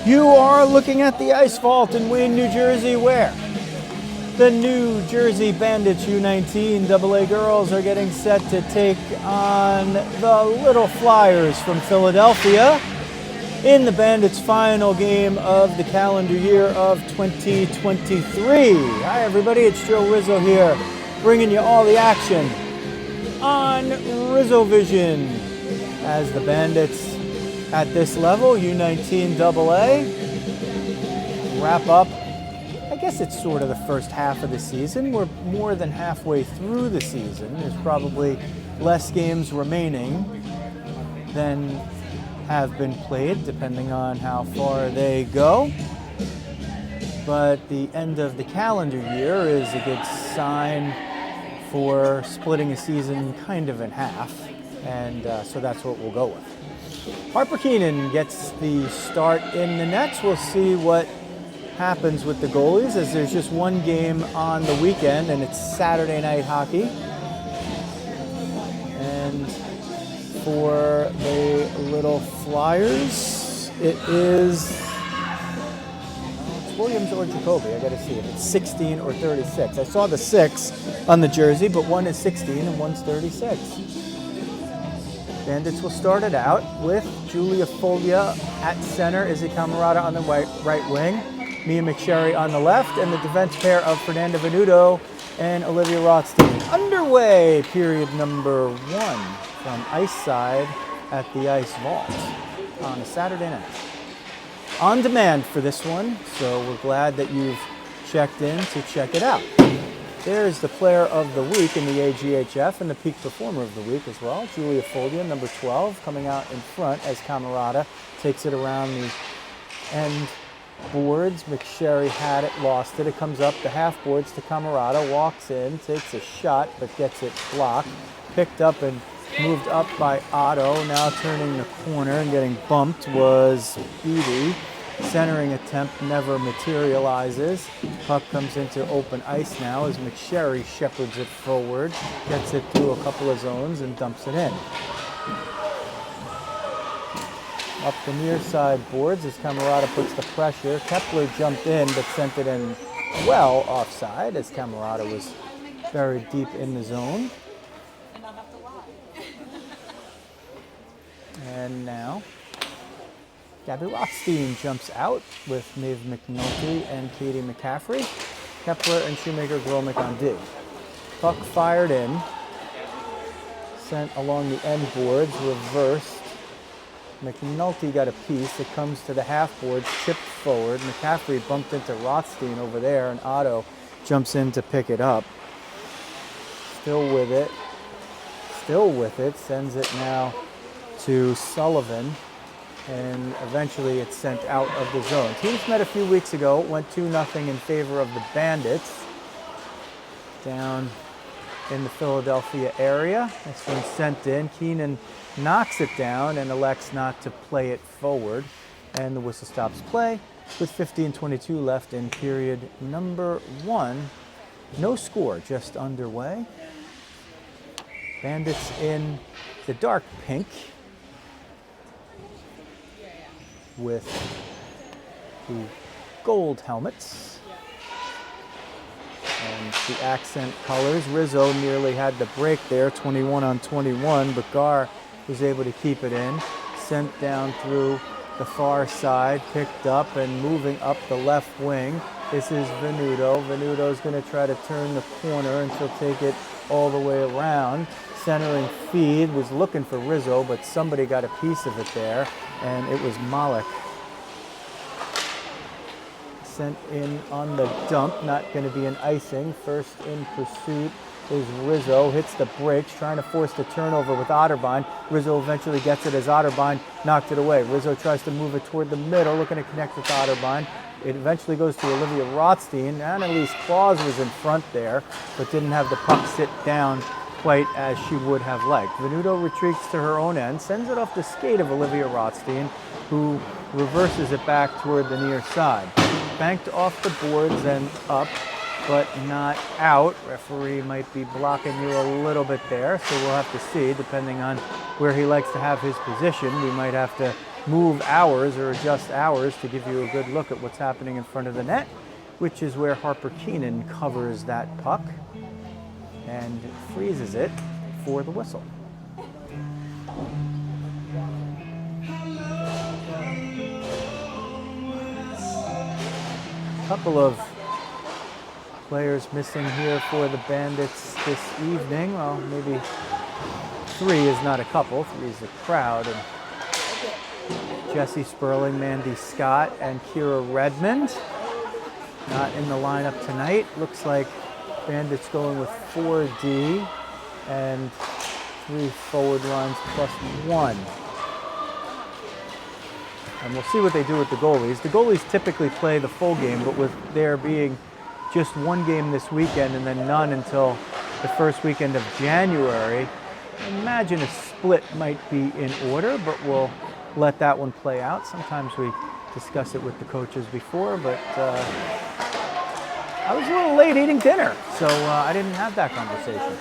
You are looking at the ice vault in Wayne, New Jersey, where the New Jersey Bandits U19 AA girls are getting set to take on the Little Flyers from Philadelphia in the Bandits' final game of the calendar year of 2023. Hi everybody, it's Joe Rizzo here, bringing you all the action on Rizzo Vision as the Bandits at this level, U19 AA, wrap up. I guess it's sort of the first half of the season. We're more than halfway through the season. There's probably less games remaining than have been played, depending on how far they go. But the end of the calendar year is a good sign for splitting a season kind of in half, and so that's what we'll go with. Harper Keenan gets the start in the nets. We'll see what happens with the goalies, as there's just one game on the weekend and it's Saturday night hockey. And for the Little Flyers, it's Williams or Jacoby. I gotta see if it's 16 or 36. I saw the 6 on the jersey, but one is 16 and one's 36. Bandits will start it out with Julia Foglia at center, Izzy Camarada on the right wing, Mia McSherry on the left, and the defense pair of Fernanda Venuto and Olivia Rothstein. Underway, period number 1 from ice side at the Ice Vault on a Saturday night. On demand for this one, so we're glad that you've checked in to check it out. There's the player of the week in the AGHF and the peak performer of the week as well. Julia Foglia, number 12, coming out in front as Camarada takes it around the end boards. McSherry had it, lost it. It comes up the half boards to Camarada, walks in, takes a shot, but gets it blocked. Picked up and moved up by Otto. Now turning the corner and getting bumped was Beatty. Centering attempt never materializes. Puck comes into open ice now as McSherry shepherds it forward, gets it through a couple of zones and dumps it in. Up the near side boards as Camarada puts the pressure. Kepler jumped in but sent it in well offside as Camarada was very deep in the zone. And now Gabby Rothstein jumps out with Maeve McNulty and Katie McCaffrey. Kepler and Shoemaker Gromick on D. Puck fired in, sent along the end boards, reversed. McNulty got a piece. It comes to the half boards, chipped forward. McCaffrey bumped into Rothstein over there, and Otto jumps in to pick it up. Still with it, sends it now to Sullivan. And eventually it's sent out of the zone. Teams met a few weeks ago, went 2-0 in favor of the Bandits down in the Philadelphia area. This one's sent in. Keenan knocks it down and elects not to play it forward. And the whistle stops play with 15:22 left in period number 1. No score, just underway. Bandits in the dark pink with the gold helmets and the accent colors. Rizzo nearly had the break there, 21 on 21, but Gar was able to keep it in. Sent down through the far side, picked up and moving up the left wing. This is Venuto. Venuto's going to try to turn the corner and she'll take it all the way around. Centering feed, was looking for Rizzo, but somebody got a piece of it there, and it was Malik. Sent in on the dump, not going to be an icing. First in pursuit is Rizzo, hits the brakes, trying to force the turnover with Otterbein. Rizzo eventually gets it as Otterbein knocked it away. Rizzo tries to move it toward the middle, looking to connect with Otterbein. It eventually goes to Olivia Rothstein. Annalise Claus was in front there, but didn't have the puck sit down quite as she would have liked. Venuto retreats to her own end, sends it off the skate of Olivia Rothstein, who reverses it back toward the near side. Banked off the boards and up, but not out. Referee might be blocking you a little bit there, so we'll have to see, depending on where he likes to have his position. We might have to move ours or adjust ours to give you a good look at what's happening in front of the net, which is where Harper Keenan covers that puck and freezes it for the whistle. Couple of players missing here for the Bandits this evening. Well, maybe 3 is not a couple, 3 is a crowd. And Jesse Sperling, Mandy Scott, and Kira Redmond not in the lineup tonight. Looks like Bandits going with 4D and 3 forward lines plus 1. And we'll see what they do with the goalies. The goalies typically play the full game, but with there being just 1 game this weekend and then none until the first weekend of January, I imagine a split might be in order, but we'll let that one play out. Sometimes we discuss it with the coaches before, but I was a little late eating dinner, so I didn't have that conversation.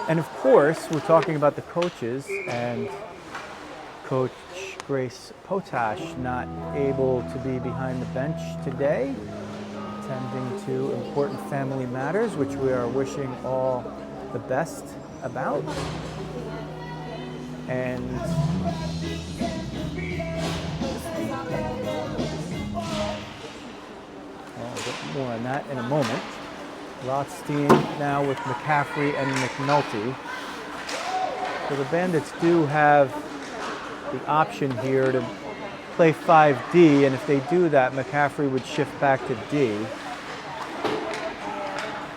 And of course, we're talking about the coaches, and Coach Grace Potash not able to be behind the bench today, attending to important family matters, which we are wishing all the best about. And I'll get more on that in a moment. Rothstein now with McCaffrey and McNulty. So the Bandits do have the option here to play 5D, and if they do that, McCaffrey would shift back to D.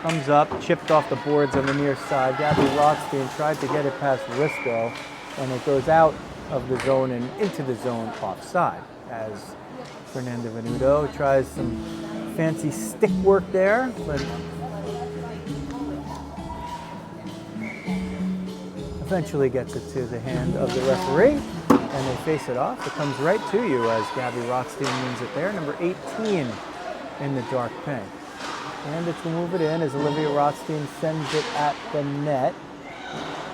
Comes up, chipped off the boards on the near side. Gabby Rothstein tried to get it past Rizzo, and it goes out of the zone and into the zone offside as Fernando Venuto tries some fancy stick work there, but eventually gets it to the hand of the referee, and they face it off. It comes right to you as Gabby Rothstein wins it there, number 18 in the dark pink. Bandits will move it in as Olivia Rothstein sends it at the net.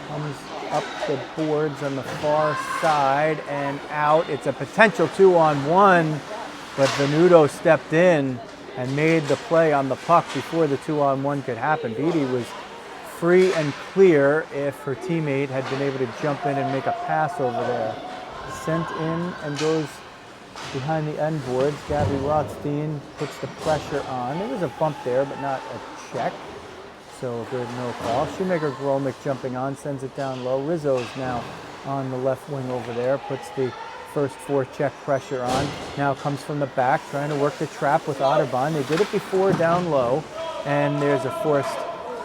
Comes up the boards on the far side and out. It's a potential 2-on-1, but Venuto stepped in and made the play on the puck before the 2-on-1 could happen. Beattie was free and clear if her teammate had been able to jump in and make a pass over there. Sent in and goes behind the end boards. Gabby Rothstein puts the pressure on. There was a bump there, but not a check. So good, no call. Shoemaker Gromick jumping on, sends it down low. Rizzo is now on the left wing over there, puts the first forecheck pressure on. Now comes from the back, trying to work the trap with Otterbein. They did it before down low, and there's a forced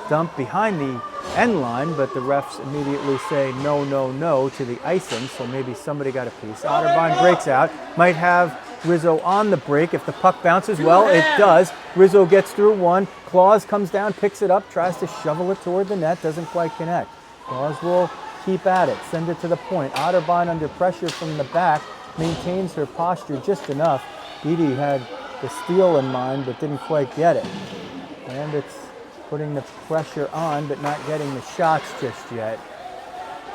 dump behind the end line, but the refs immediately say no, no, no to the icing, so maybe somebody got a piece. Otterbein breaks out, might have Rizzo on the break. If the puck bounces, well, it does. Rizzo gets through one. Claus comes down, picks it up, tries to shovel it toward the net, doesn't quite connect. Claus will keep at it, send it to the point. Otterbein under pressure from the back, maintains her posture just enough. Beattie had the steal in mind, but didn't quite get it. Bandits putting the pressure on, but not getting the shots just yet.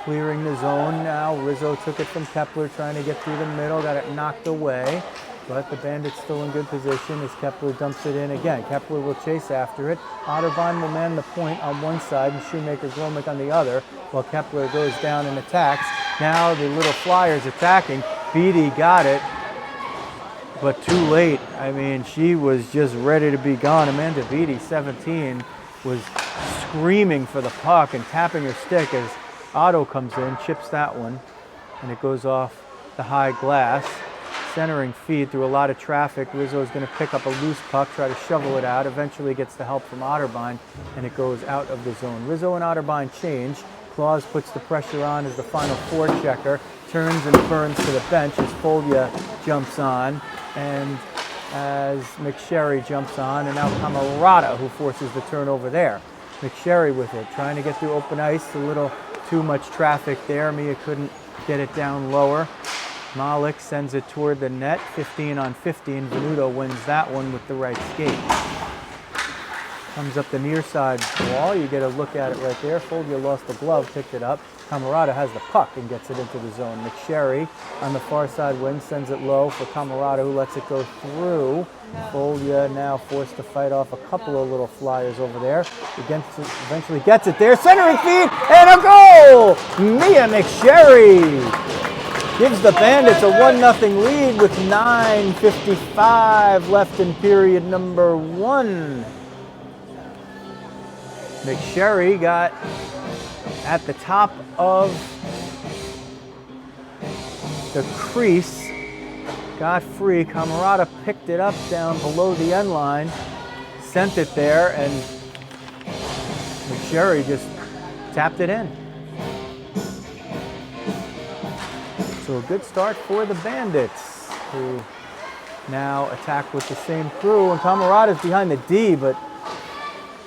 Clearing the zone now. Rizzo took it from Kepler, trying to get through the middle, got it knocked away. But the Bandits still in good position as Kepler dumps it in again. Kepler will chase after it. Otterbein will man the point on one side and Shoemaker Gromick on the other, while Kepler goes down and attacks. Now the little Flyers attacking. Beattie got it, but too late. I mean, she was just ready to be gone. Amanda Beattie, 17, was screaming for the puck and tapping her stick as Otto comes in, chips that one, and it goes off the high glass. Centering feed through a lot of traffic. Rizzo is going to pick up a loose puck, try to shovel it out, eventually gets the help from Otterbein, and it goes out of the zone. Rizzo and Otterbein change. Claus puts the pressure on as the final forechecker, turns and burns to the bench as Folia jumps on, and as McSherry jumps on, and now Camarada, who forces the turnover there. McSherry with it, trying to get through open ice, a little too much traffic there. Mia couldn't get it down lower. Malik sends it toward the net, 15 on 15. Venuto wins that one with the right skate. Comes up the near side wall. You get a look at it right there. Foldia lost the glove, picked it up. Camarada has the puck and gets it into the zone. McSherry on the far side wing sends it low for Camarada, who lets it go through. Foldia now forced to fight off a couple of little flyers over there. Eventually gets it there. Centering feed and a goal! Mia McSherry gives the Bandits a 1-0 lead with 9:55 left in period number 1. McSherry got at the top of the crease, got free. Camarada picked it up down below the end line, sent it there, and McSherry just tapped it in. So a good start for the Bandits, who now attack with the same crew. And Camarada's behind the D, but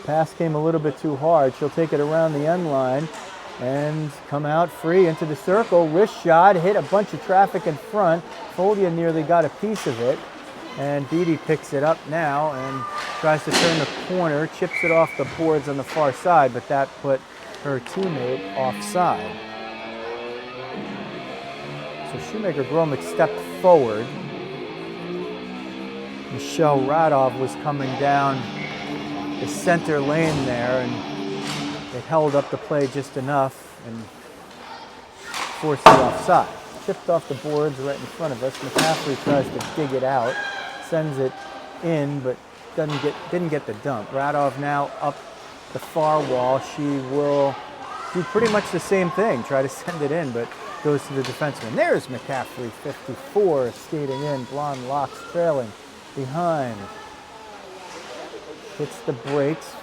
pass came a little bit too hard. She'll take it around the end line and come out free into the circle. Wrist shot, hit a bunch of traffic in front. Foldia nearly got a piece of it. And Beatty picks it up now and tries to turn the corner, chips it off the boards on the far side, but that put her teammate offside. So Shoemaker-Gromick stepped forward. Michelle Radov was coming down the center lane there, and it held up the play just enough and forced it offside. Chipped off the boards right in front of us. McCaffrey tries to dig it out, sends it in, but didn't get the dump. Radov now up the far wall. She will do pretty much the same thing, try to send it in, but goes to the defenseman. There's McCaffrey, 54, skating in, blonde locks trailing behind. Hits the brakes,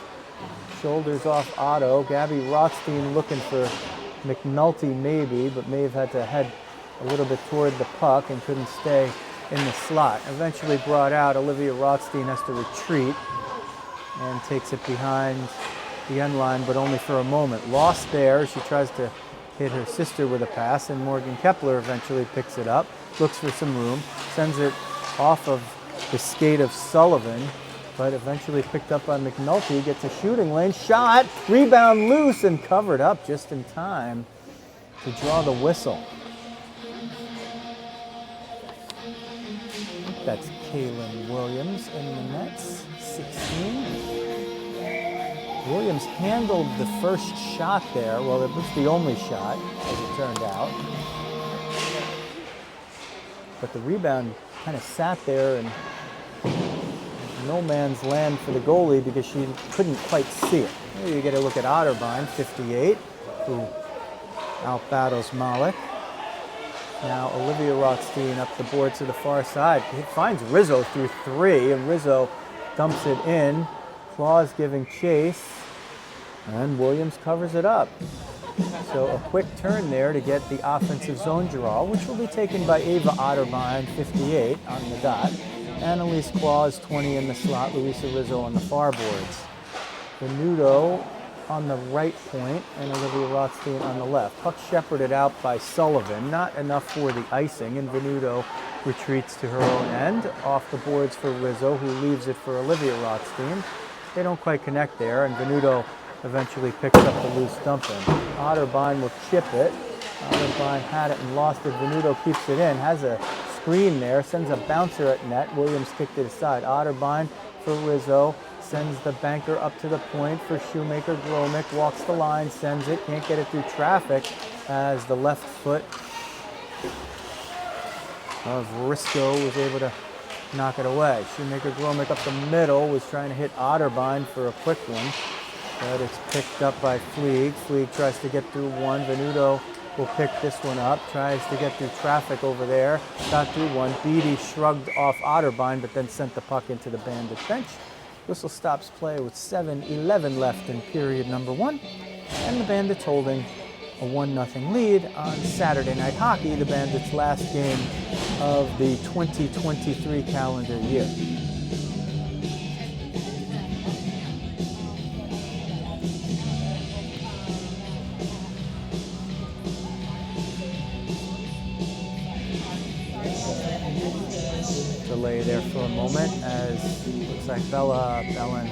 shoulders off Otto. Gabby Rothstein looking for McNulty maybe, but may have had to head a little bit toward the puck and couldn't stay in the slot. Eventually brought out. Olivia Rothstein has to retreat and takes it behind the end line, but only for a moment. Lost there. She tries to hit her sister with a pass, and Morgan Kepler eventually picks it up, looks for some room, sends it off of the skate of Sullivan, but eventually picked up by McNulty, gets a shooting lane, shot, rebound loose, and covered up just in time to draw the whistle. That's Kaylin Williams in the nets, 16. Williams handled the first shot there. Well, it was the only shot, as it turned out. But the rebound kind of sat there in no man's land for the goalie because she couldn't quite see it. Here you get a look at Otterbein, 58, who out-battles Malik. Now Olivia Rothstein up the board to the far side. It finds Rizzo through 3, and Rizzo dumps it in. Claus giving chase, and Williams covers it up. So a quick turn there to get the offensive zone draw, which will be taken by Ava Otterbein, 58, on the dot. Annalise Claus, 20 in the slot. Louisa Rizzo on the far boards. Venuto on the right point, and Olivia Rothstein on the left. Puck shepherded out by Sullivan. Not enough for the icing, and Venuto retreats to her own end. Off the boards for Rizzo, who leaves it for Olivia Rothstein. They don't quite connect there, and Venuto eventually picks up the loose dumping. Otterbein will chip it. Otterbein had it and lost it. Venuto keeps it in, has a screen there, sends a bouncer at net. Williams kicked it aside. Otterbein for Rizzo, sends the banker up to the point for Shoemaker-Gromick, walks the line, sends it, can't get it through traffic as the left foot of Risco was able to knock it away. Shoemaker-Gromick up the middle was trying to hit Otterbein for a quick one, but it's picked up by Fleeg. Fleeg tries to get through one. Venuto will pick this one up, tries to get through traffic over there, got through one. Beatty shrugged off Otterbein, but then sent the puck into the Bandit bench. Whistle stops play with 7:11 left in period number 1, and the Bandits holding a 1-0 lead on Saturday Night Hockey, the Bandits' last game of the 2023 calendar year. delay there for a moment as looks like Bellin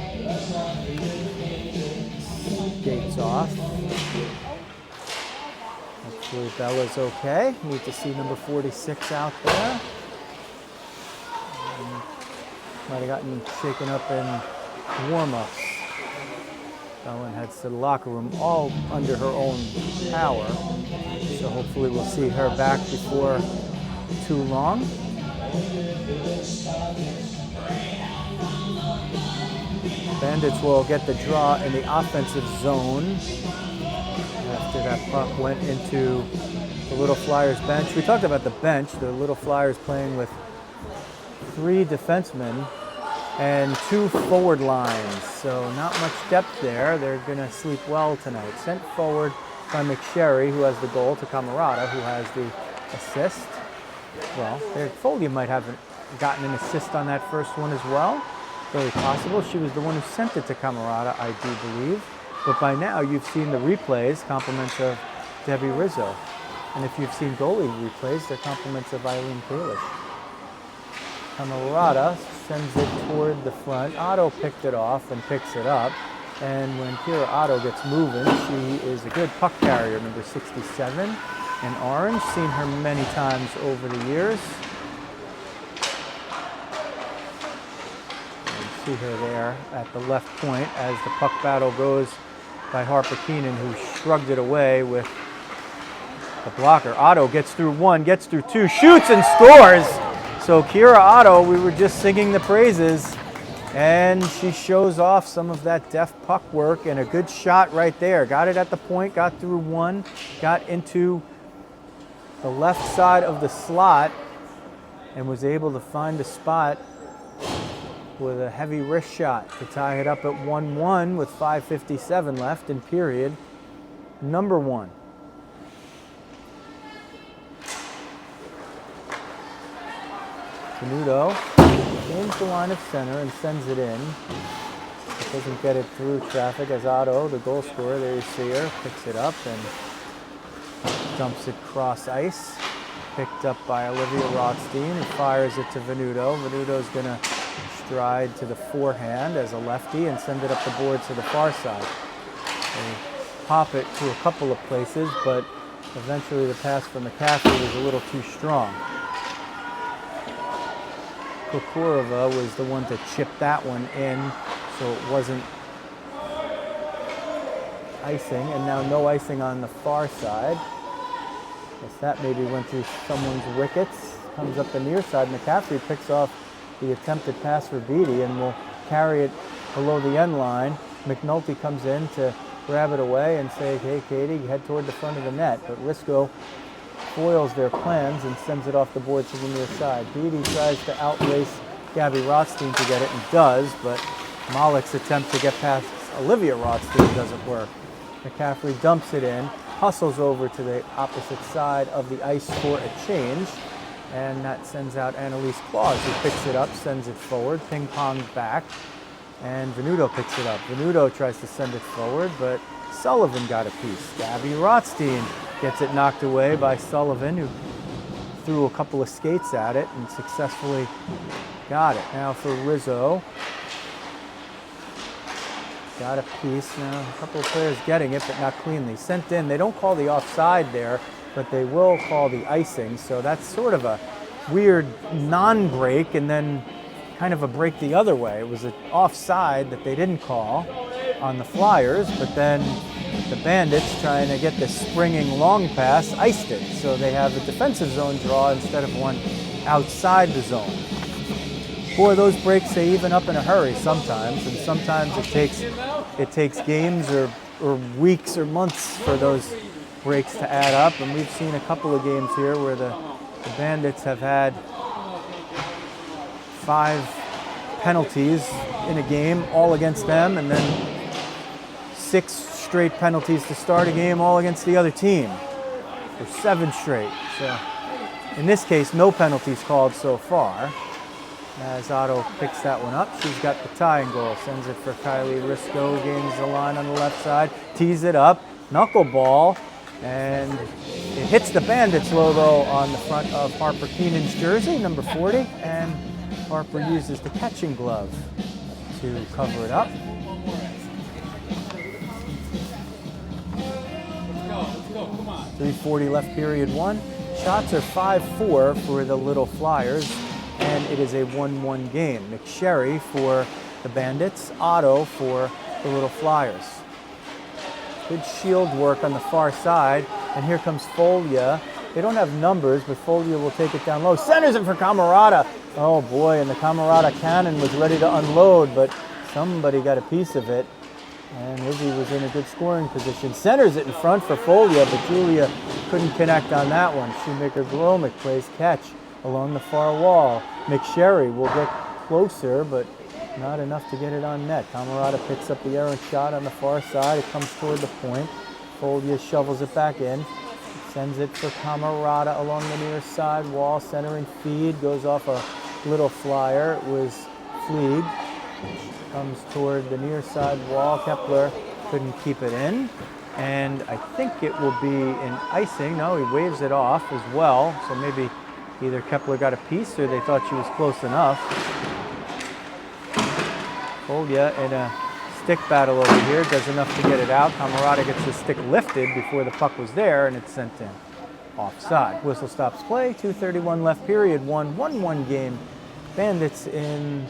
skates off. Hopefully Bella's okay. Need to see number 46 out there. Might have gotten shaken up in warm-ups. Bellin heads to the locker room, all under her own power. So hopefully we'll see her back before too long. Bandits will get the draw in the offensive zone after that puck went into the Little Flyers bench. We talked about the bench. The Little Flyers playing with 3 defensemen and 2 forward lines, so not much depth there. They're going to sleep well tonight. Sent forward by McSherry, who has the goal, to Camarada, who has the assist. Well, Foley might have gotten an assist on that first one as well. Very possible. She was the one who sent it to Camarada, I do believe. But by now, you've seen the replays, compliments of Debbie Rizzo. And if you've seen goalie replays, they're compliments of Eileen Kalish. Camarada sends it toward the front. Otto picked it off and picks it up. And when Kira Otto gets moving, she is a good puck carrier, number 67 in orange. Seen her many times over the years. You see her there at the left point as the puck battle goes by Harper Keenan, who shrugged it away with the blocker. Otto gets through 1, gets through 2, shoots and scores. So Kira Otto, we were just singing the praises, and she shows off some of that deft puck work and a good shot right there. Got it at the point, got through 1, got into the left side of the slot, and was able to find a spot with a heavy wrist shot to tie it up at 1-1 with 5:57 left in period number 1. Venuto gains the line of center and sends it in. It doesn't get it through traffic as Otto, the goal scorer, there you see her, picks it up and dumps it cross ice. Picked up by Olivia Rothstein, who fires it to Venuto. Venuto's going to stride to the forehand as a lefty and send it up the boards to the far side. They pop it to a couple of places, but eventually the pass from McCaffrey was a little too strong. Kukurova was the one to chip that one in, so it wasn't icing, and now no icing on the far side. Guess that maybe went through someone's wickets. Comes up the near side. McCaffrey picks off the attempted pass for Beattie and will carry it below the end line. McNulty comes in to grab it away and say, hey, Katie, head toward the front of the net. But Risco foils their plans and sends it off the board to the near side. Beattie tries to outrace Gabby Rothstein to get it and does, but Malick's attempt to get past Olivia Rothstein doesn't work. McCaffrey dumps it in, hustles over to the opposite side of the ice for a change, and that sends out Annalise Claus, who picks it up, sends it forward, ping-pong back, and Venuto picks it up. Venuto tries to send it forward, but Sullivan got a piece. Gabby Rothstein gets it knocked away by Sullivan, who threw a couple of skates at it and successfully got it. Now for Rizzo. Got a piece. Now a couple of players getting it, but not cleanly. Sent in. They don't call the offside there, but they will call the icing. So that's sort of a weird non-break and then kind of a break the other way. It was an offside that they didn't call on the Flyers, but then the Bandits, trying to get this springing long pass, iced it. So they have a defensive zone draw instead of one outside the zone. Boy, those breaks, they even up in a hurry sometimes, and sometimes it takes games or weeks or months for those breaks to add up. And we've seen a couple of games here where the Bandits have had 5 penalties in a game, all against them, and then 6 straight penalties to start a game, all against the other team, or 7 straight. So in this case, no penalties called so far. As Otto picks that one up, she's got the tying goal, sends it for Kylie Risco, gains the line on the left side, tees it up, knuckleball, and it hits the Bandits logo on the front of Harper Keenan's jersey, number 40, and Harper uses the catching glove to cover it up. Let's go, come on. 3:40 left period one. Shots are 5-4 for the Little Flyers, and it is a 1-1 game. McSherry for the Bandits, Otto for the Little Flyers. Good shield work on the far side, and here comes Folia. They don't have numbers, but Folia will take it down low. Centers it for Camarada. Oh boy, and the Camarada cannon was ready to unload, but somebody got a piece of it. And Rizzy was in a good scoring position. Centers it in front for Folia, but Julia couldn't connect on that one. Shoemaker Gromick plays catch along the far wall. McSherry will get closer, but not enough to get it on net. Camarada picks up the errant shot on the far side. It comes toward the point. Folia shovels it back in. Sends it for Camarada along the near side wall. Centering feed goes off a Little Flyer. It was Fleeg. Comes toward the near side wall. Kepler couldn't keep it in. And I think it will be an icing. No, he waves it off as well. So maybe either Kepler got a piece or they thought she was close enough. Folia in a stick battle over here, does enough to get it out. Camarada gets the stick lifted before the puck was there, and it's sent in. Offside. Whistle stops play. 2:31 left period. 1-1 game. Bandits in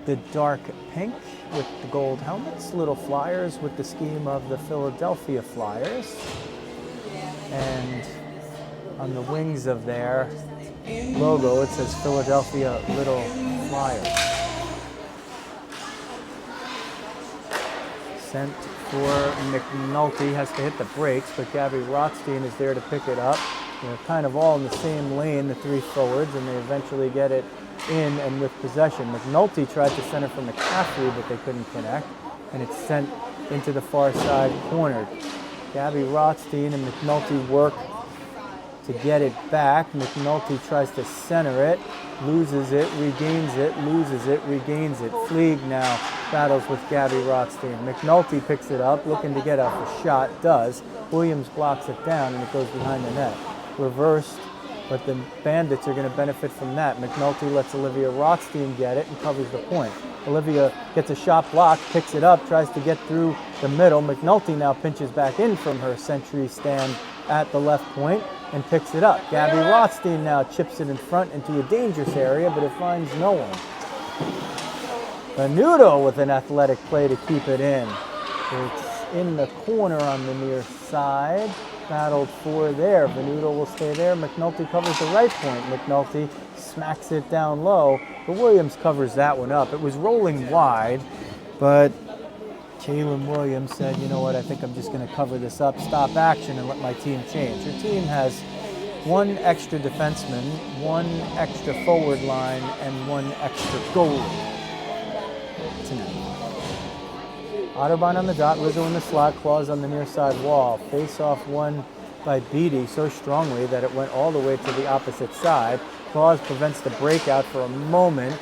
the dark pink with the gold helmets. Little Flyers with the scheme of the Philadelphia Flyers. And on the wings of their logo, it says Philadelphia Little Flyers. Sent for McNulty, has to hit the brakes, but Gabby Rothstein is there to pick it up. They're kind of all in the same lane, the three forwards, and they eventually get it in and with possession. McNulty tried to center from McCaffrey, but they couldn't connect, and it's sent into the far side cornered. Gabby Rothstein and McNulty work to get it back. McNulty tries to center it, loses it, regains it, loses it, regains it. Fleeg now battles with Gabby Rothstein. McNulty picks it up, looking to get up a shot, does. Williams blocks it down, and it goes behind the net. Reversed, but the Bandits are going to benefit from that. McNulty lets Olivia Rothstein get it and covers the point. Olivia gets a shot blocked, picks it up, tries to get through the middle. McNulty now pinches back in from her sentry stand at the left point and picks it up. Gabby Rothstein now chips it in front into a dangerous area, but it finds no one. Venuto with an athletic play to keep it in. It's in the corner on the near side. Battled for there. Venuto will stay there. McNulty covers the right point. McNulty smacks it down low, but Williams covers that one up. It was rolling wide, but Kaylin Williams said, you know what, I think I'm just going to cover this up, stop action, and let my team change. Her team has one extra defenseman, one extra forward line, and one extra goalie tonight. Otterbein on the dot, Rizzo in the slot, Claus on the near side wall. Face-off won by Beatty so strongly that it went all the way to the opposite side. Claus prevents the breakout for a moment.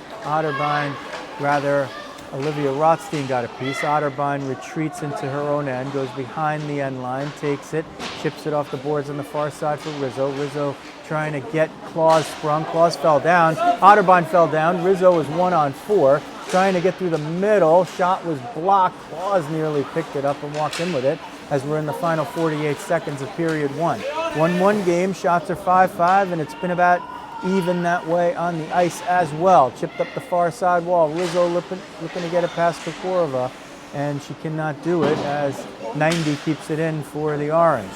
Olivia Rothstein got a piece. Otterbein retreats into her own end, goes behind the end line, takes it, chips it off the boards on the far side for Rizzo. Rizzo trying to get Claus sprung. Claus fell down. Otterbein fell down. Rizzo was 1-on-4. Trying to get through the middle. Shot was blocked. Claus nearly picked it up and walked in with it as we're in the final 48 seconds of period one. 1-1 game. Shots are 5-5, and it's been about even that way on the ice as well. Chipped up the far side wall. Rizzo looking to get it past Kokorova, and she cannot do it as 90 keeps it in for the Orange.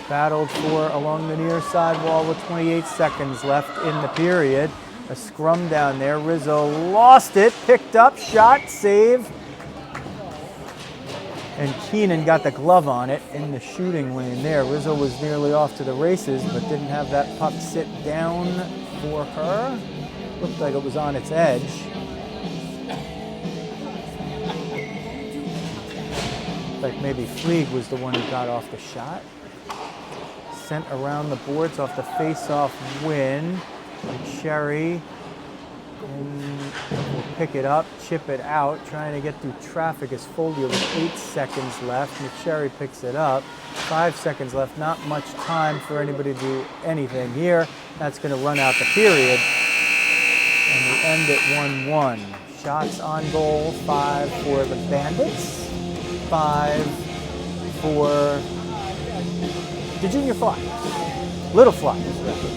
Battled for along the near side wall with 28 seconds left in the period. A scrum down there. Rizzo lost it, picked up, shot, save. And Keenan got the glove on it in the shooting lane there. Rizzo was nearly off to the races, but didn't have that puck sit down for her. Looked like it was on its edge. Like maybe Fleeg was the one who got off the shot. Sent around the boards off the face-off win. McSherry will pick it up, chip it out, trying to get through traffic as Folia with 8 seconds left. McSherry picks it up. 5 seconds left, not much time for anybody to do anything here. That's going to run out the period. And end at 1-1. Shots on goal, 5 for the Bandits, 5 for the Junior Flyers. Little Flyers, rather.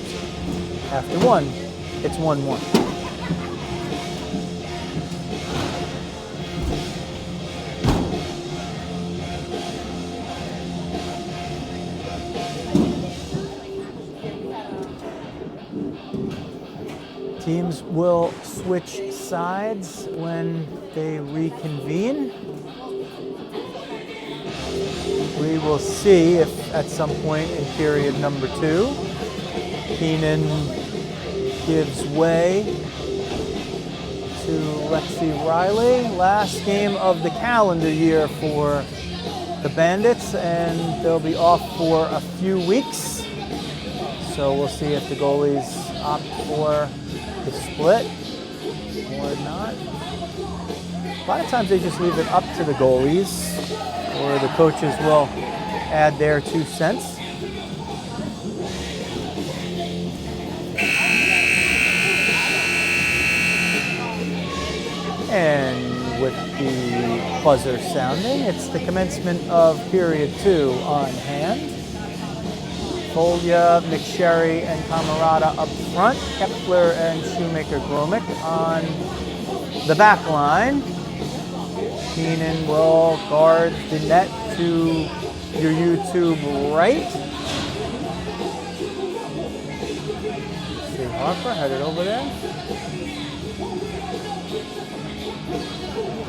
After 1, it's 1-1. Teams will switch sides when they reconvene. We will see if at some point in period number 2, Keenan gives way to Lexi Riley. Last game of the calendar year for the Bandits, and they'll be off for a few weeks. So we'll see if the goalies opt for the split or not. A lot of times they just leave it up to the goalies, or the coaches will add their 2 cents. And with the buzzer sounding, it's the commencement of period 2 on hand. Folia, McSherry, and Camarada up front. Kepler and Shoemaker-Gromick on the back line. Keenan will guard the net to your YouTube right. See Harper headed over there.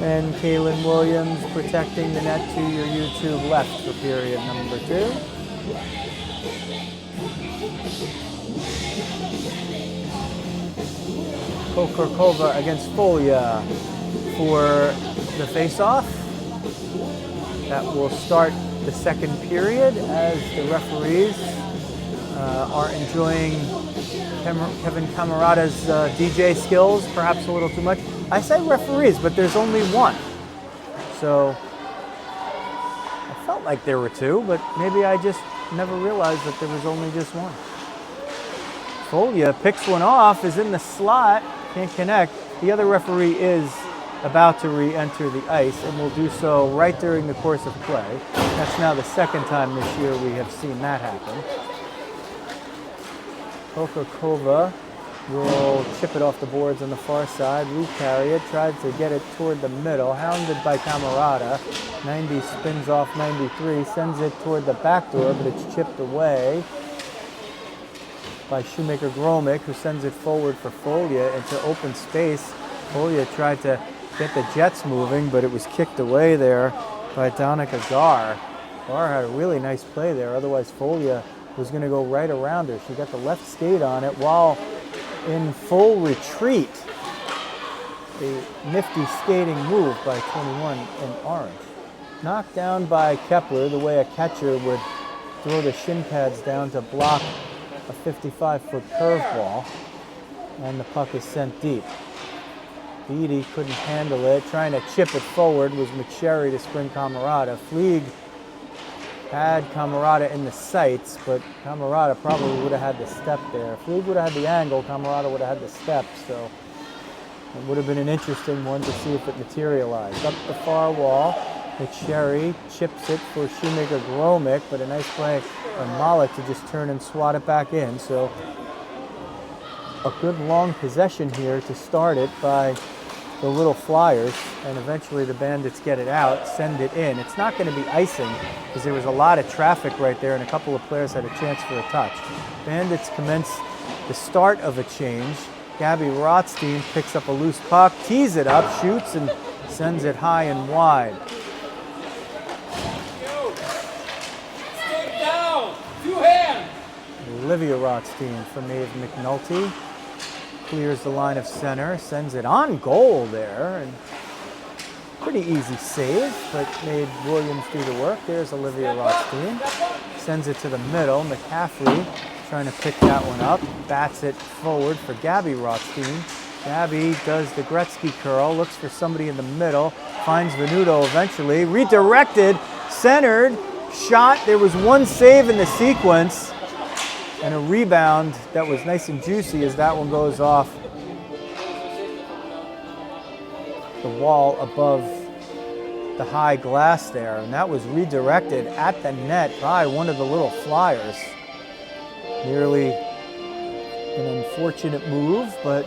And Kaylin Williams protecting the net to your YouTube left for period number 2. Kokorkova against Folia for the face-off. That will start the second period as the referees are enjoying Kevin Camarada's DJ skills, perhaps a little too much. I say referees, but there's only one. So I felt like there were 2, but maybe I just never realized that there was only just one. Folia picks one off, is in the slot, can't connect. The other referee is about to re-enter the ice and will do so right during the course of play. That's now the second time this year we have seen that happen. Kokorkova will chip it off the boards on the far side, recarry it, tries to get it toward the middle, hounded by Camarada. 90 spins off 93, sends it toward the back door, but it's chipped away by Shoemaker-Gromick, who sends it forward for Folia into open space. Folia tried to get the Jets moving, but it was kicked away there by Donica Gar. Gar had a really nice play there, otherwise Folia was going to go right around her. She got the left skate on it while in full retreat. A nifty skating move by 21 in orange. Knocked down by Kepler the way a catcher would throw the shin pads down to block a 55-foot curveball, and the puck is sent deep. Beatty couldn't handle it. Trying to chip it forward was McSherry to spring Camarada. Fleeg had Camarada in the sights, but Camarada probably would have had the step there. Fleeg would have had the angle, Camarada would have had the step, so it would have been an interesting one to see if it materialized. Up the far wall, McSherry chips it for Shoemaker-Gromick, but a nice play by Malik to just turn and swat it back in. So a good long possession here to start it by the Little Flyers, and eventually the Bandits get it out, send it in. It's not going to be icing because there was a lot of traffic right there and a couple of players had a chance for a touch. Bandits commence the start of a change. Gabby Rothstein picks up a loose puck, tees it up, shoots, and sends it high and wide. Olivia Rothstein from Maeve McNulty clears the line of center, sends it on goal there, and pretty easy save, but made Williams do the work. There's Olivia Rothstein, sends it to the middle. McCaffrey trying to pick that one up, bats it forward for Gabby Rothstein. Gabby does the Gretzky curl, looks for somebody in the middle, finds Venuto eventually, redirected, centered, shot. There was one save in the sequence, and a rebound that was nice and juicy as that one goes off the wall above the high glass there, and that was redirected at the net by one of the little flyers. Nearly an unfortunate move, but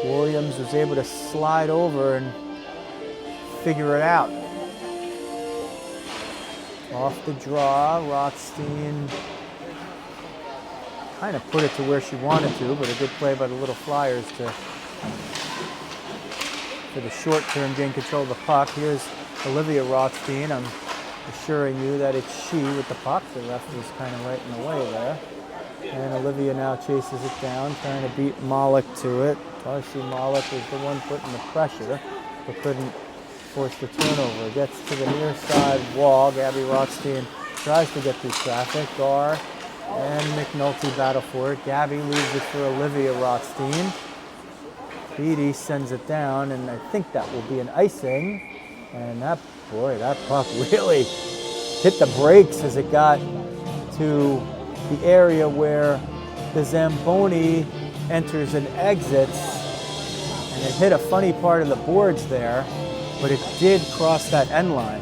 Williams was able to slide over and figure it out. Off the draw, Rothstein kind of put it to where she wanted to, but a good play by the little flyers to, for the short term, gain control of the puck. Here's Olivia Rothstein. I'm assuring you that it's she with the puck. The ref was kind of right in the way there. And Olivia now chases it down, trying to beat Malik to it. Darcy Malik was the one putting the pressure, but couldn't force the turnover. Gets to the near side wall. Gabby Rothstein tries to get through traffic. Gar and McNulty battle for it. Gabby leaves it for Olivia Rothstein. Beatty sends it down, and I think that will be an icing. And that puck really hit the brakes as it got to the area where the Zamboni enters and exits. And it hit a funny part of the boards there, but it did cross that end line.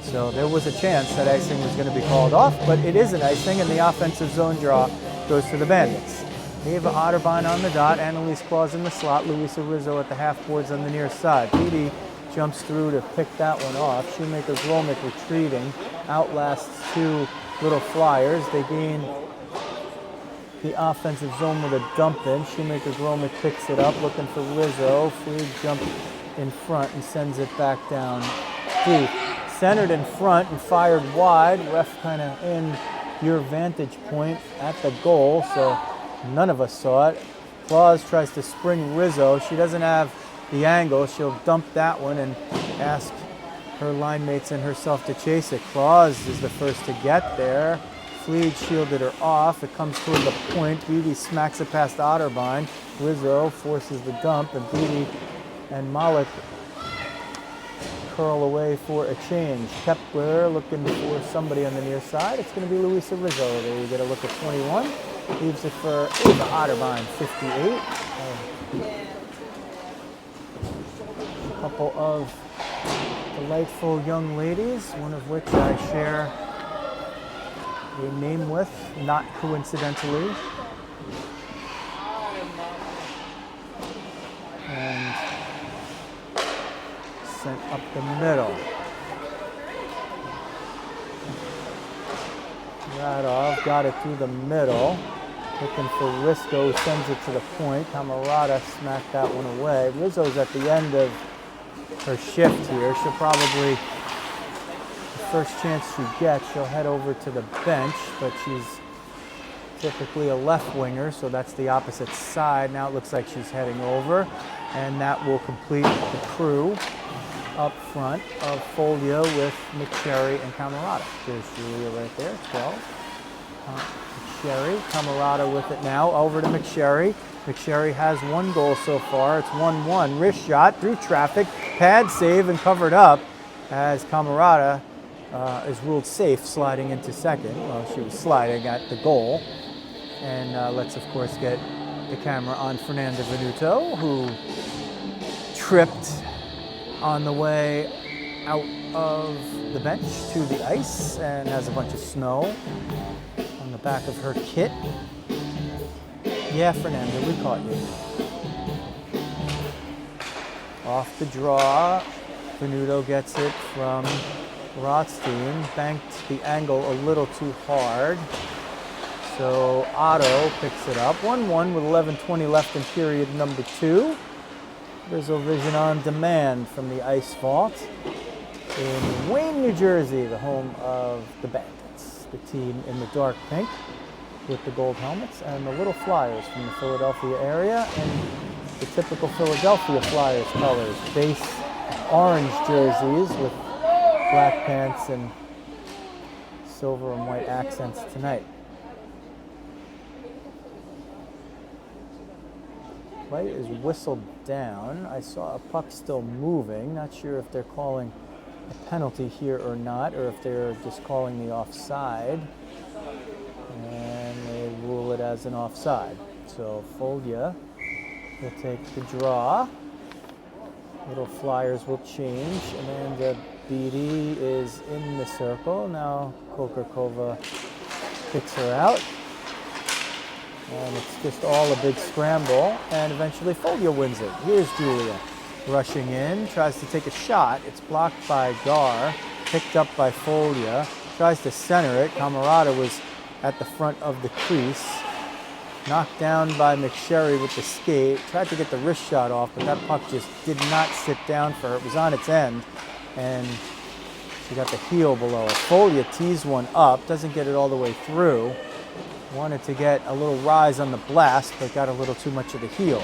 So there was a chance that icing was going to be called off, but it is an icing, and the offensive zone draw goes to the Bandits. Ava Otterbein on the dot, Annalise Claus in the slot, Louisa Rizzo at the half boards on the near side. Beatty jumps through to pick that one off. Shoemaker Gromick retreating, outlasts two little flyers. They gain the offensive zone with a dump in. Shoemaker Gromick picks it up, looking for Rizzo. Fleeg jump in front and sends it back down deep. Centered in front and fired wide. Ref kind of in your vantage point at the goal, so none of us saw it. Claus tries to spring Rizzo. She doesn't have the angle. She'll dump that one and ask her line mates and herself to chase it. Claus is the first to get there. Fleeg shielded her off. It comes toward the point. Beatty smacks it past Otterbein. Rizzo forces the dump, and Beatty and Malik curl away for a change. Kepler looking for somebody on the near side. It's going to be Louisa Rizzo. There you get a look at 21. Leaves it for Ava Otterbein, 58. A couple of delightful young ladies, one of which I share a name with, not coincidentally. And sent up the middle. Radov got it through the middle. Looking for Risco, who sends it to the point. Camarada smacked that one away. Rizzo's at the end of her shift here. She'll probably, the first chance she gets, she'll head over to the bench, but she's typically a left winger, so that's the opposite side. Now it looks like she's heading over, and that will complete the crew up front of Folia with McSherry and Camarada. There's Julia right there, 12. McSherry, Camarada with it now, over to McSherry. McSherry has one goal so far. It's 1-1. Wrist shot through traffic, pad save and covered up as Camarada is ruled safe sliding into second. Well, she was sliding at the goal. And let's, of course, get the camera on Fernanda Venuto, who tripped on the way out of the bench to the ice and has a bunch of snow on the back of her kit. Yeah, Fernanda, we caught you. Off the draw, Venuto gets it from Rothstein, banked the angle a little too hard. So Otto picks it up. 1-1 with 11:20 left in period number 2. Rizzo Vision on demand from the ice vault in Wayne, New Jersey, the home of the Bandits. The team in the dark pink with the gold helmets, and the little Flyers from the Philadelphia area, and the typical Philadelphia Flyers colors. Base orange jerseys with black pants and silver and white accents tonight. Play is whistled down. I saw a puck still moving. Not sure if they're calling a penalty here or not, or if they're just calling the offside. And they rule it as an offside. So Folia will take the draw. Little Flyers will change. Amanda Beatty is in the circle. Now Kokarkova picks her out. And it's just all a big scramble. And eventually Folia wins it. Here's Julia rushing in. Tries to take a shot. It's blocked by Gar. Picked up by Folia. Tries to center it. Camarada was at the front of the crease. Knocked down by McSherry with the skate. Tried to get the wrist shot off, but that puck just did not sit down for her. It was on its end, and she got the heel below it. Folia tees one up, doesn't get it all the way through. Wanted to get a little rise on the blast, but got a little too much of the heel.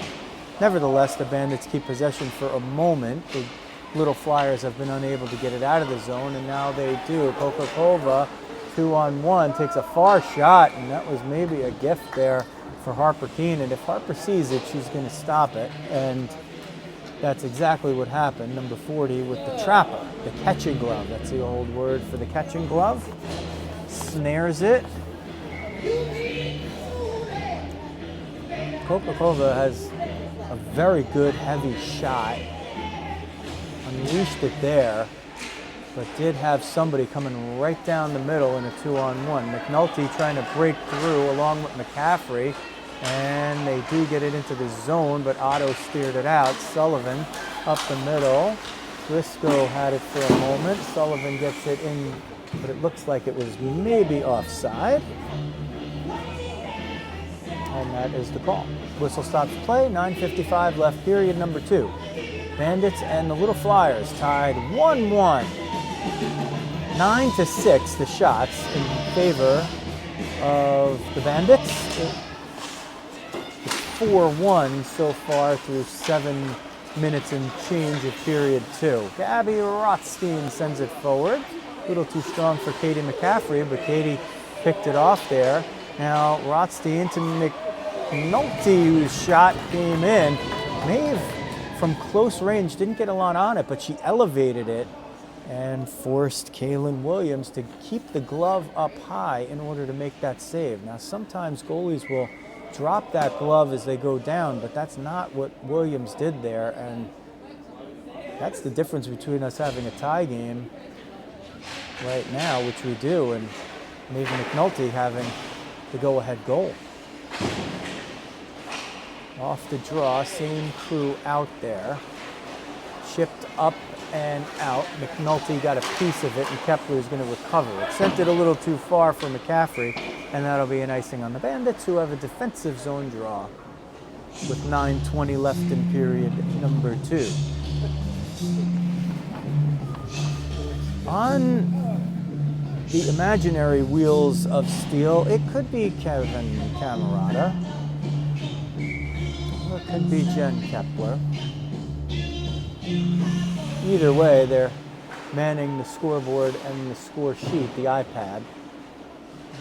Nevertheless, the Bandits keep possession for a moment. The Little Flyers have been unable to get it out of the zone, and now they do. Kokarkova, 2-on-1, takes a far shot, and that was maybe a gift there for Harper Keene, and if Harper sees it, she's going to stop it, and that's exactly what happened. Number 40 with the trapper, the catching glove. That's the old word for the catching glove. Snares it. Kokarkova has a very good heavy shot. Unleashed it there, but did have somebody coming right down the middle in a 2-on-1. McNulty trying to break through along with McCaffrey, and they do get it into the zone, but Otto steered it out. Sullivan up the middle. Briscoe had it for a moment. Sullivan gets it in, but it looks like it was maybe offside. And that is the call. Whistle stops play, 9:55 left, period number 2. Bandits and the Little Flyers tied 1-1. 9-6 the shots in favor of the Bandits. It's 4-1 so far through 7 minutes and change of period 2. Gabby Rothstein sends it forward. A little too strong for Katie McCaffrey, but Katie picked it off there. Now Rothstein to McNulty, whose shot came in. Maeve from close range didn't get a lot on it, but she elevated it and forced Kaylin Williams to keep the glove up high in order to make that save. Now sometimes goalies will drop that glove as they go down, but that's not what Williams did there, and that's the difference between us having a tie game right now, which we do, and maybe McNulty having the go-ahead goal. Off the draw, same crew out there. Chipped up and out. McNulty got a piece of it, and Kepler is going to recover it. Sent it a little too far for McCaffrey, and that'll be an icing on the Bandits, who have a defensive zone draw with 9:20 left in period number 2. On the imaginary wheels of steel, it could be Kevin Camarada, or it could be Jen Kepler. Either way, they're manning the scoreboard and the score sheet, the iPad,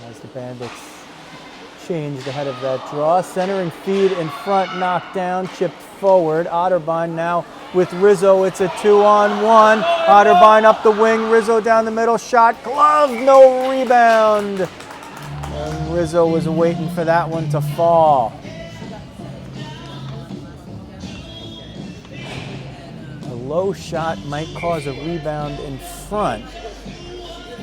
as the Bandits changed ahead of that draw. Centering feed in front, knocked down, chipped forward. Otterbein now with Rizzo. It's a 2-on-1. Otterbein up the wing, Rizzo down the middle, shot, glove, no rebound. And Rizzo was waiting for that one to fall. Low shot might cause a rebound in front,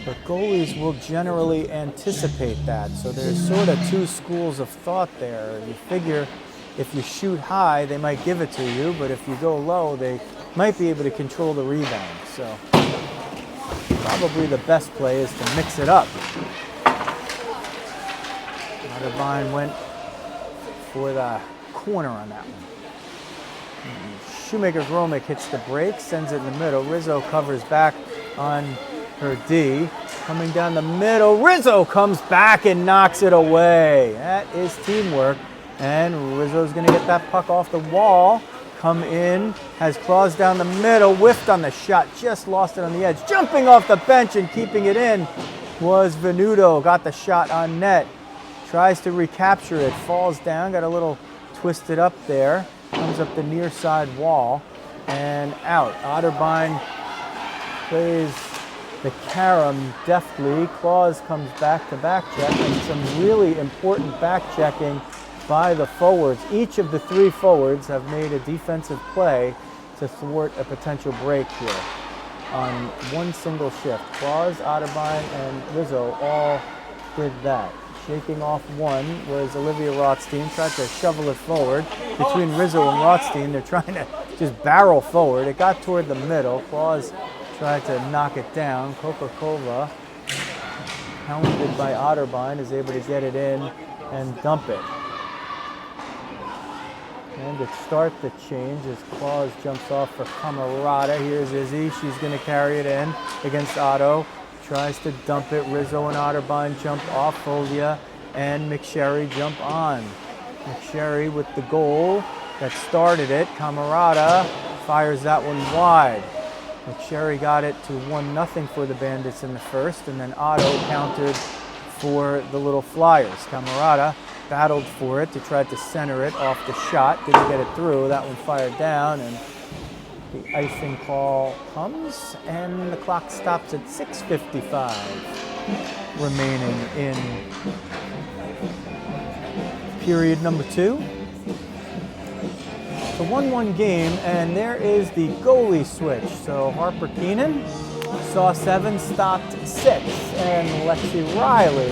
but goalies will generally anticipate that. So there's sort of two schools of thought there. You figure if you shoot high, they might give it to you, but if you go low, they might be able to control the rebound. So probably the best play is to mix it up. Otterbein went for the corner on that one. Shoemaker-Gromick hits the break, sends it in the middle. Rizzo covers back on her D. Coming down the middle, Rizzo comes back and knocks it away. That is teamwork. And Rizzo's going to get that puck off the wall. Come in, has claws down the middle, whiffed on the shot, just lost it on the edge. Jumping off the bench and keeping it in was Venuto. Got the shot on net. Tries to recapture it, falls down, got a little twisted up there. Comes up the near side wall and out. Otterbein plays the carom deftly. Claus comes back to back check, and some really important back checking by the forwards. Each of the 3 forwards have made a defensive play to thwart a potential break here on one single shift. Claus, Otterbein, and Rizzo all did that. Shaking off one was Olivia Rothstein, tried to shovel it forward. Between Rizzo and Rothstein, they're trying to just barrel forward. It got toward the middle. Claus tried to knock it down. Kokakova, hounded by Otterbein, is able to get it in and dump it. And to start the change as Claus jumps off for Camarada. Here's Izzy. She's going to carry it in against Otto. Tries to dump it. Rizzo and Otterbein jump off. Folia and McSherry jump on. McSherry with the goal that started it. Camarada fires that one wide. McSherry got it to 1-0 for the Bandits in the first, and then Otto countered for the Little Flyers. Camarada battled for it to try to center it off the shot. Didn't get it through. That one fired down, and the icing call comes, and the clock stops at 6:55 remaining in period number 2. It's a 1-1 game, and there is the goalie switch. So Harper Keenan saw 7, stopped 6, and Lexi Riley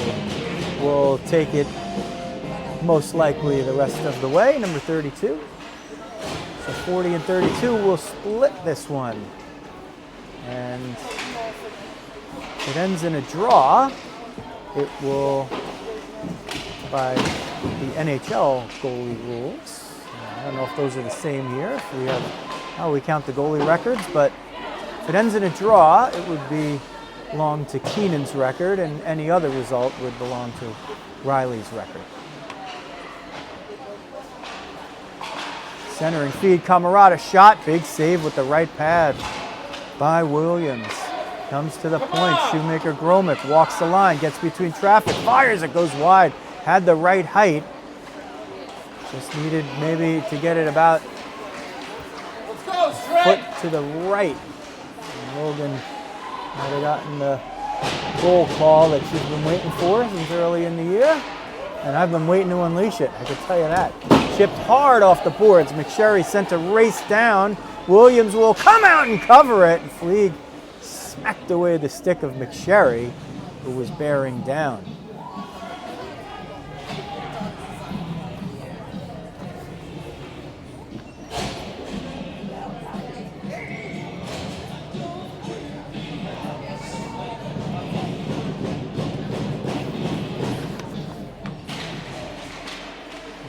will take it most likely the rest of the way, number 32. So 40 and 32 will split this one. And it ends in a draw. It will, by the NHL goalie rules, I don't know if those are the same here, if we have how we count the goalie records, but if it ends in a draw, it would belong to Keenan's record, and any other result would belong to Riley's record. Centering feed, Camarada shot, big save with the right pad by Williams. Comes to the point, Shoemaker Gromick walks the line, gets between traffic, fires, it goes wide. Had the right height, just needed maybe to get it about a foot to the right. And Logan might have gotten the goal call that she's been waiting for since early in the year. And I've been waiting to unleash it, I can tell you that. Chipped hard off the boards. McSherry sent a race down. Williams will come out and cover it. And Fleeg smacked away the stick of McSherry, who was bearing down.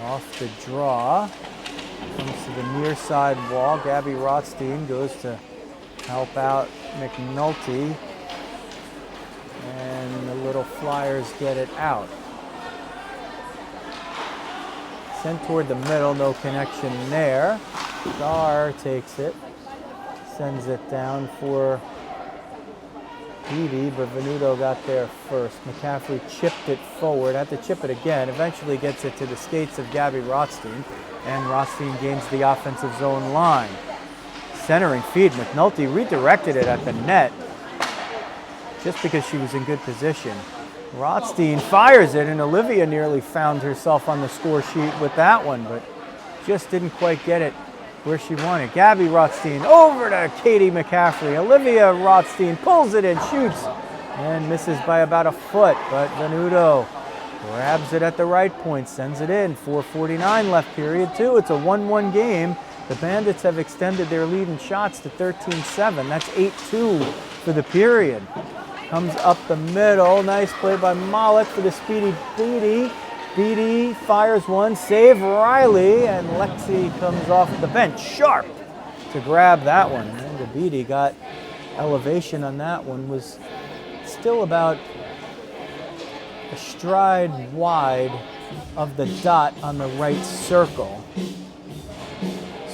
Off the draw, comes to the near side wall. Gabby Rothstein goes to help out McNulty, and the Little Flyers get it out. Sent toward the middle, no connection there. Dar takes it, sends it down for Beatty, but Venuto got there first. McCaffrey chipped it forward, had to chip it again, eventually gets it to the skates of Gabby Rothstein, and Rothstein gains the offensive zone line. Centering feed, McNulty redirected it at the net just because she was in good position. Rothstein fires it, and Olivia nearly found herself on the score sheet with that one, but just didn't quite get it where she wanted. Gabby Rothstein over to Katie McCaffrey. Olivia Rothstein pulls it and shoots and misses by about a foot, but Venuto grabs it at the right point, sends it in. 4:49 left period 2. It's a 1-1 game. The Bandits have extended their lead in shots to 13-7. That's 8-2 for the period. Comes up the middle. Nice play by Malik for the speedy Beatty. Beatty fires one, save Riley, and Lexi comes off the bench sharp to grab that one. And the Beatty got elevation on that one, was still about a stride wide of the dot on the right circle.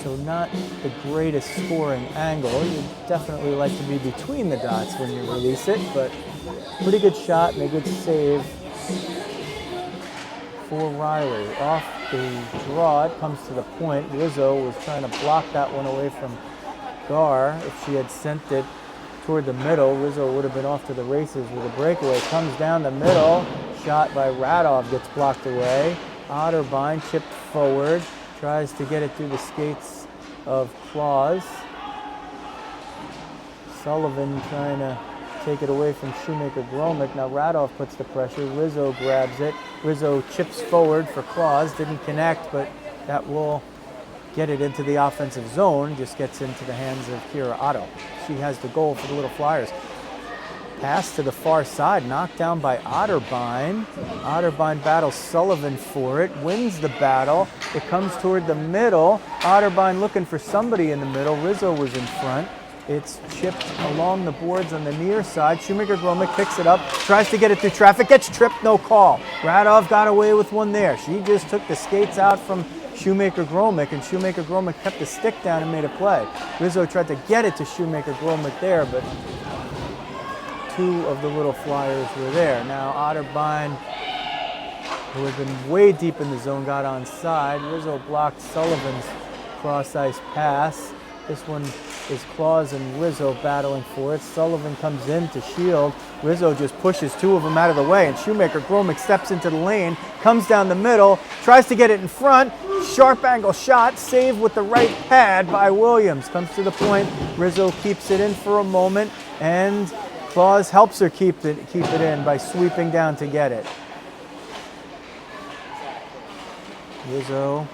So not the greatest scoring angle. You'd definitely like to be between the dots when you release it, but pretty good shot and a good save for Riley. Off the draw, it comes to the point. Rizzo was trying to block that one away from Gar. If she had sent it toward the middle, Rizzo would have been off to the races with a breakaway. Comes down the middle, shot by Radov gets blocked away. Otterbein chipped forward, tries to get it through the skates of Claus. Sullivan trying to take it away from Shoemaker Gromick. Now Radov puts the pressure. Rizzo grabs it. Rizzo chips forward for Claus. Didn't connect, but that will get it into the offensive zone. Just gets into the hands of Kira Otto. She has the goal for the Little Flyers. Pass to the far side, knocked down by Otterbein. Otterbein battles Sullivan for it, wins the battle. It comes toward the middle. Otterbein looking for somebody in the middle. Rizzo was in front. It's chipped along the boards on the near side. Shoemaker Gromick picks it up, tries to get it through traffic, gets tripped, no call. Radov got away with one there. She just took the skates out from Shoemaker Gromick, and Shoemaker Gromick kept the stick down and made a play. Rizzo tried to get it to Shoemaker Gromick there, but two of the Little Flyers were there. Now Otterbein, who had been way deep in the zone, got onside. Rizzo blocked Sullivan's cross-ice pass. This one is Claus and Rizzo battling for it. Sullivan comes in to shield. Rizzo just pushes two of them out of the way, and Shoemaker Gromick steps into the lane, comes down the middle, tries to get it in front. Sharp angle shot, saved with the right pad by Williams. Comes to the point. Rizzo keeps it in for a moment, and Claus helps her keep it in by sweeping down to get it. Rizzo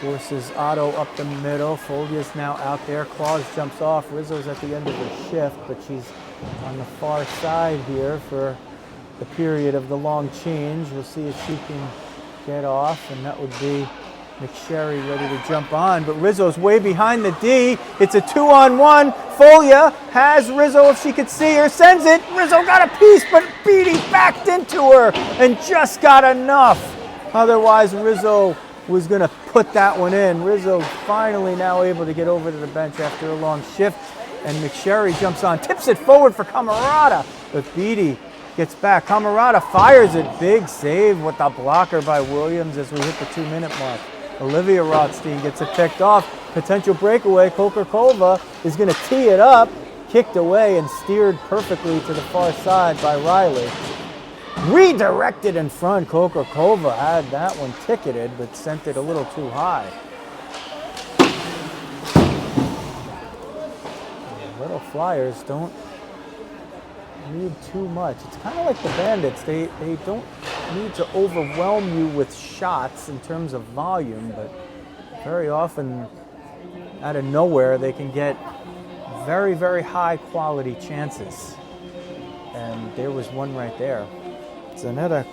forces Otto up the middle. Folia's now out there. Claus jumps off. Rizzo's at the end of her shift, but she's on the far side here for the period of the long change. We'll see if she can get off, and that would be McSherry ready to jump on, but Rizzo's way behind the D. It's a 2-on-1. Folia has Rizzo if she could see her, sends it. Rizzo got a piece, but Beatty backed into her and just got enough. Otherwise, Rizzo was going to put that one in. Rizzo finally now able to get over to the bench after a long shift, and McSherry jumps on, tips it forward for Camarada, but Beatty gets back. Camarada fires it. Big save with the blocker by Williams as we hit the 2-minute mark. Olivia Rothstein gets it picked off. Potential breakaway. Kokarkova is going to tee it up. Kicked away and steered perfectly to the far side by Riley. Redirected in front. Kokarkova had that one ticketed, but sent it a little too high. The Little Flyers don't need too much. It's kind of like the Bandits. They don't need to overwhelm you with shots in terms of volume, but very often out of nowhere they can get very, very high quality chances. And there was one right there. Zanetta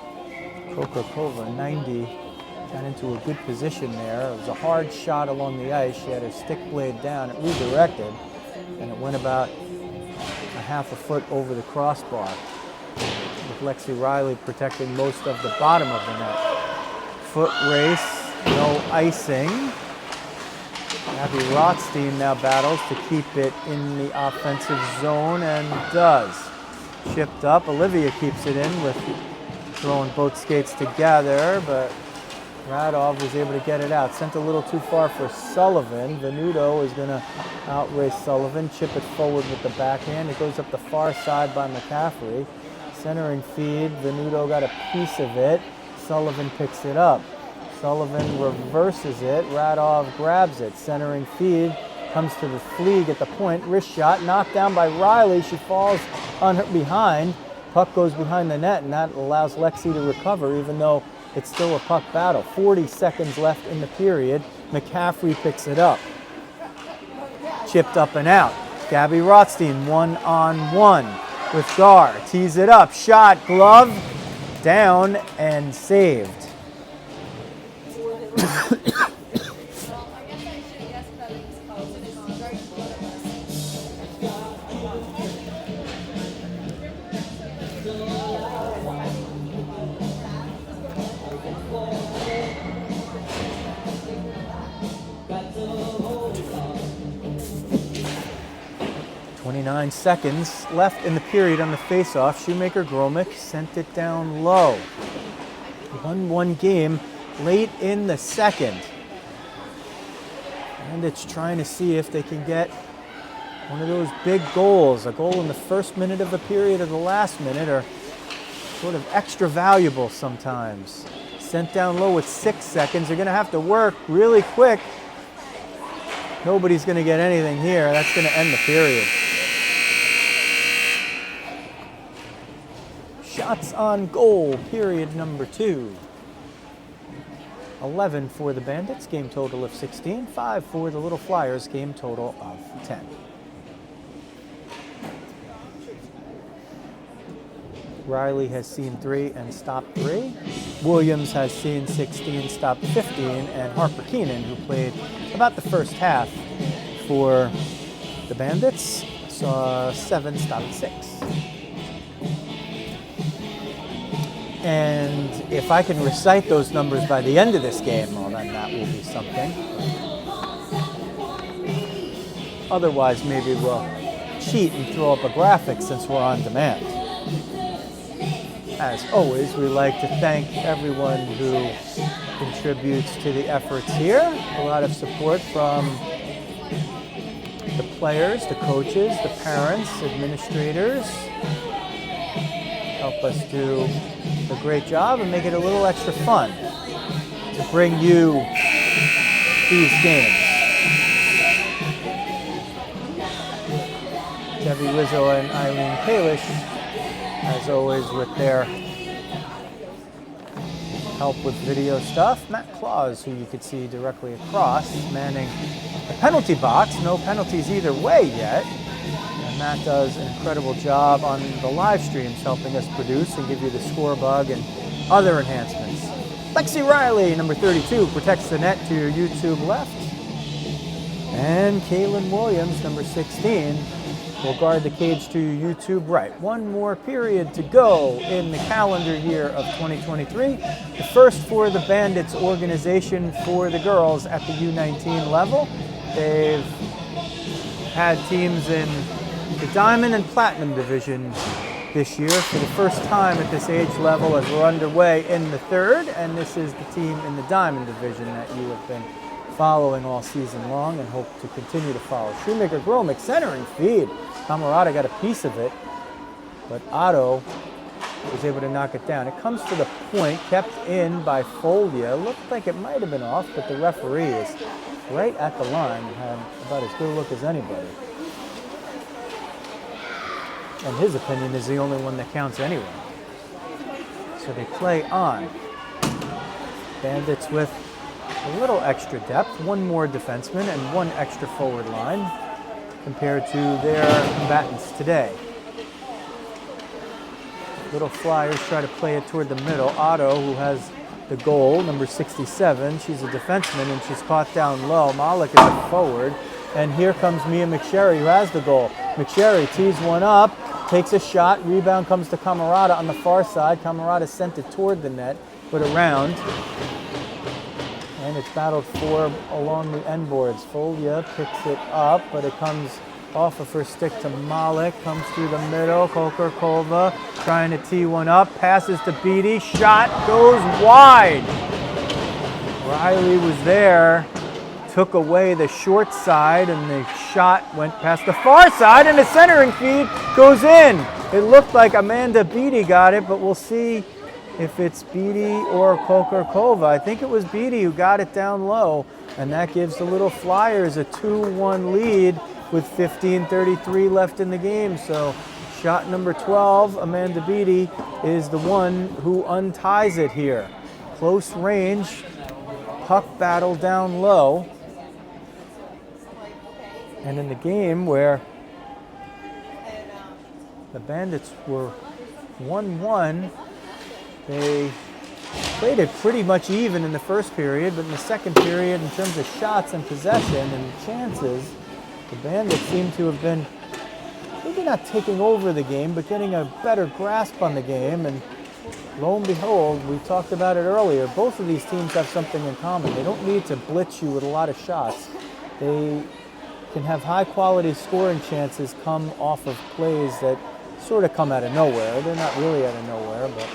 Kokarkova, 90, got into a good position there. It was a hard shot along the ice. She had her stick blade down. It redirected, and it went about a half a foot over the crossbar, with Lexi Riley protecting most of the bottom of the net. Foot race, no icing. Abby Rothstein now battles to keep it in the offensive zone and does. Chipped up, Olivia keeps it in with throwing both skates together, but Radov was able to get it out. Sent a little too far for Sullivan. Venuto is going to outrace Sullivan, chip it forward with the backhand. It goes up the far side by McCaffrey. Centering feed, Venuto got a piece of it. Sullivan picks it up. Sullivan reverses it. Radov grabs it. Centering feed, comes to the Fleeg at the point. Wrist shot, knocked down by Riley. She falls on her behind. Puck goes behind the net, and that allows Lexi to recover, even though it's still a puck battle. 40 seconds left in the period. McCaffrey picks it up. Chipped up and out. Gabby Rothstein, 1-on-1 with Gar. Tees it up. Shot, glove, down, and saved. 29 seconds left in the period on the face-off. Shoemaker Gromick sent it down low. 1-1 game late in the second. And it's trying to see if they can get one of those big goals. A goal in the first minute of the period or the last minute are sort of extra valuable sometimes. Sent down low with 6 seconds. They're going to have to work really quick. Nobody's going to get anything here. That's going to end the period. shots on goal, period number 2. 11 for the Bandits, game total of 16. 5 for the Little Flyers, game total of 10. Riley has seen 3 and stopped 3. Williams has seen 16, stopped 15, and Harper Keenan, who played about the first half for the Bandits, saw 7, stopped 6. And if I can recite those numbers by the end of this game, well, then that will be something. Otherwise, maybe we'll cheat and throw up a graphic since we're on demand. As always, we like to thank everyone who contributes to the efforts here. A lot of support from the players, the coaches, the parents, administrators. Help us do a great job and make it a little extra fun to bring you these games. Debbie Rizzo and Eileen Kalish, as always, with their help with video stuff. Matt Claus, who you could see directly across, manning the penalty box. No penalties either way yet. And Matt does an incredible job on the live streams, helping us produce and give you the score bug and other enhancements. Lexi Riley, number 32, protects the net to your YouTube left. And Kaylin Williams, number 16, will guard the cage to your YouTube right. One more period to go in the calendar year of 2023. The first for the Bandits organization for the girls at the U19 level. They've had teams in the Diamond and Platinum division this year for the first time at this age level as we're underway in the 3rd. And this is the team in the Diamond division that you have been following all season long and hope to continue to follow. Shoemaker Gromick centering feed. Camarada got a piece of it, but Otto was able to knock it down. It comes to the point, kept in by Folia. Looked like it might have been off, but the referee is right at the line and had about as good a look as anybody. And his opinion is the only one that counts anyway. So they play on. Bandits with a little extra depth, one more defenseman and one extra forward line compared to their combatants today. Little Flyers try to play it toward the middle. Otto, who has the goal, number 67, she's a defenseman and she's caught down low. Malik is a forward. And here comes Mia McSherry, who has the goal. McSherry tees one up, takes a shot, rebound comes to Camarada on the far side. Camarada sent it toward the net, but around. And it's battled for along the end boards. Folia picks it up, but it comes off of her stick to Malik, comes through the middle. Kokorkova trying to tee one up, passes to Beatty, shot goes wide. Riley was there, took away the short side, and the shot went past the far side, and the centering feed goes in. It looked like Amanda Beatty got it, but we'll see if it's Beatty or Kokorkova. I think it was Beatty who got it down low, and that gives the Little Flyers a 2-1 lead with 15:33 left in the game. So shot number 12, Amanda Beatty, is the one who unties it here. Close range, puck battle down low. And in the game where the Bandits were 1-1, they played it pretty much even in the first period, but in the second period, in terms of shots and possession and chances, the Bandits seem to have been maybe not taking over the game, but getting a better grasp on the game. And lo and behold, we talked about it earlier, both of these teams have something in common. They don't need to blitz you with a lot of shots. They can have high-quality scoring chances come off of plays that sort of come out of nowhere. They're not really out of nowhere, but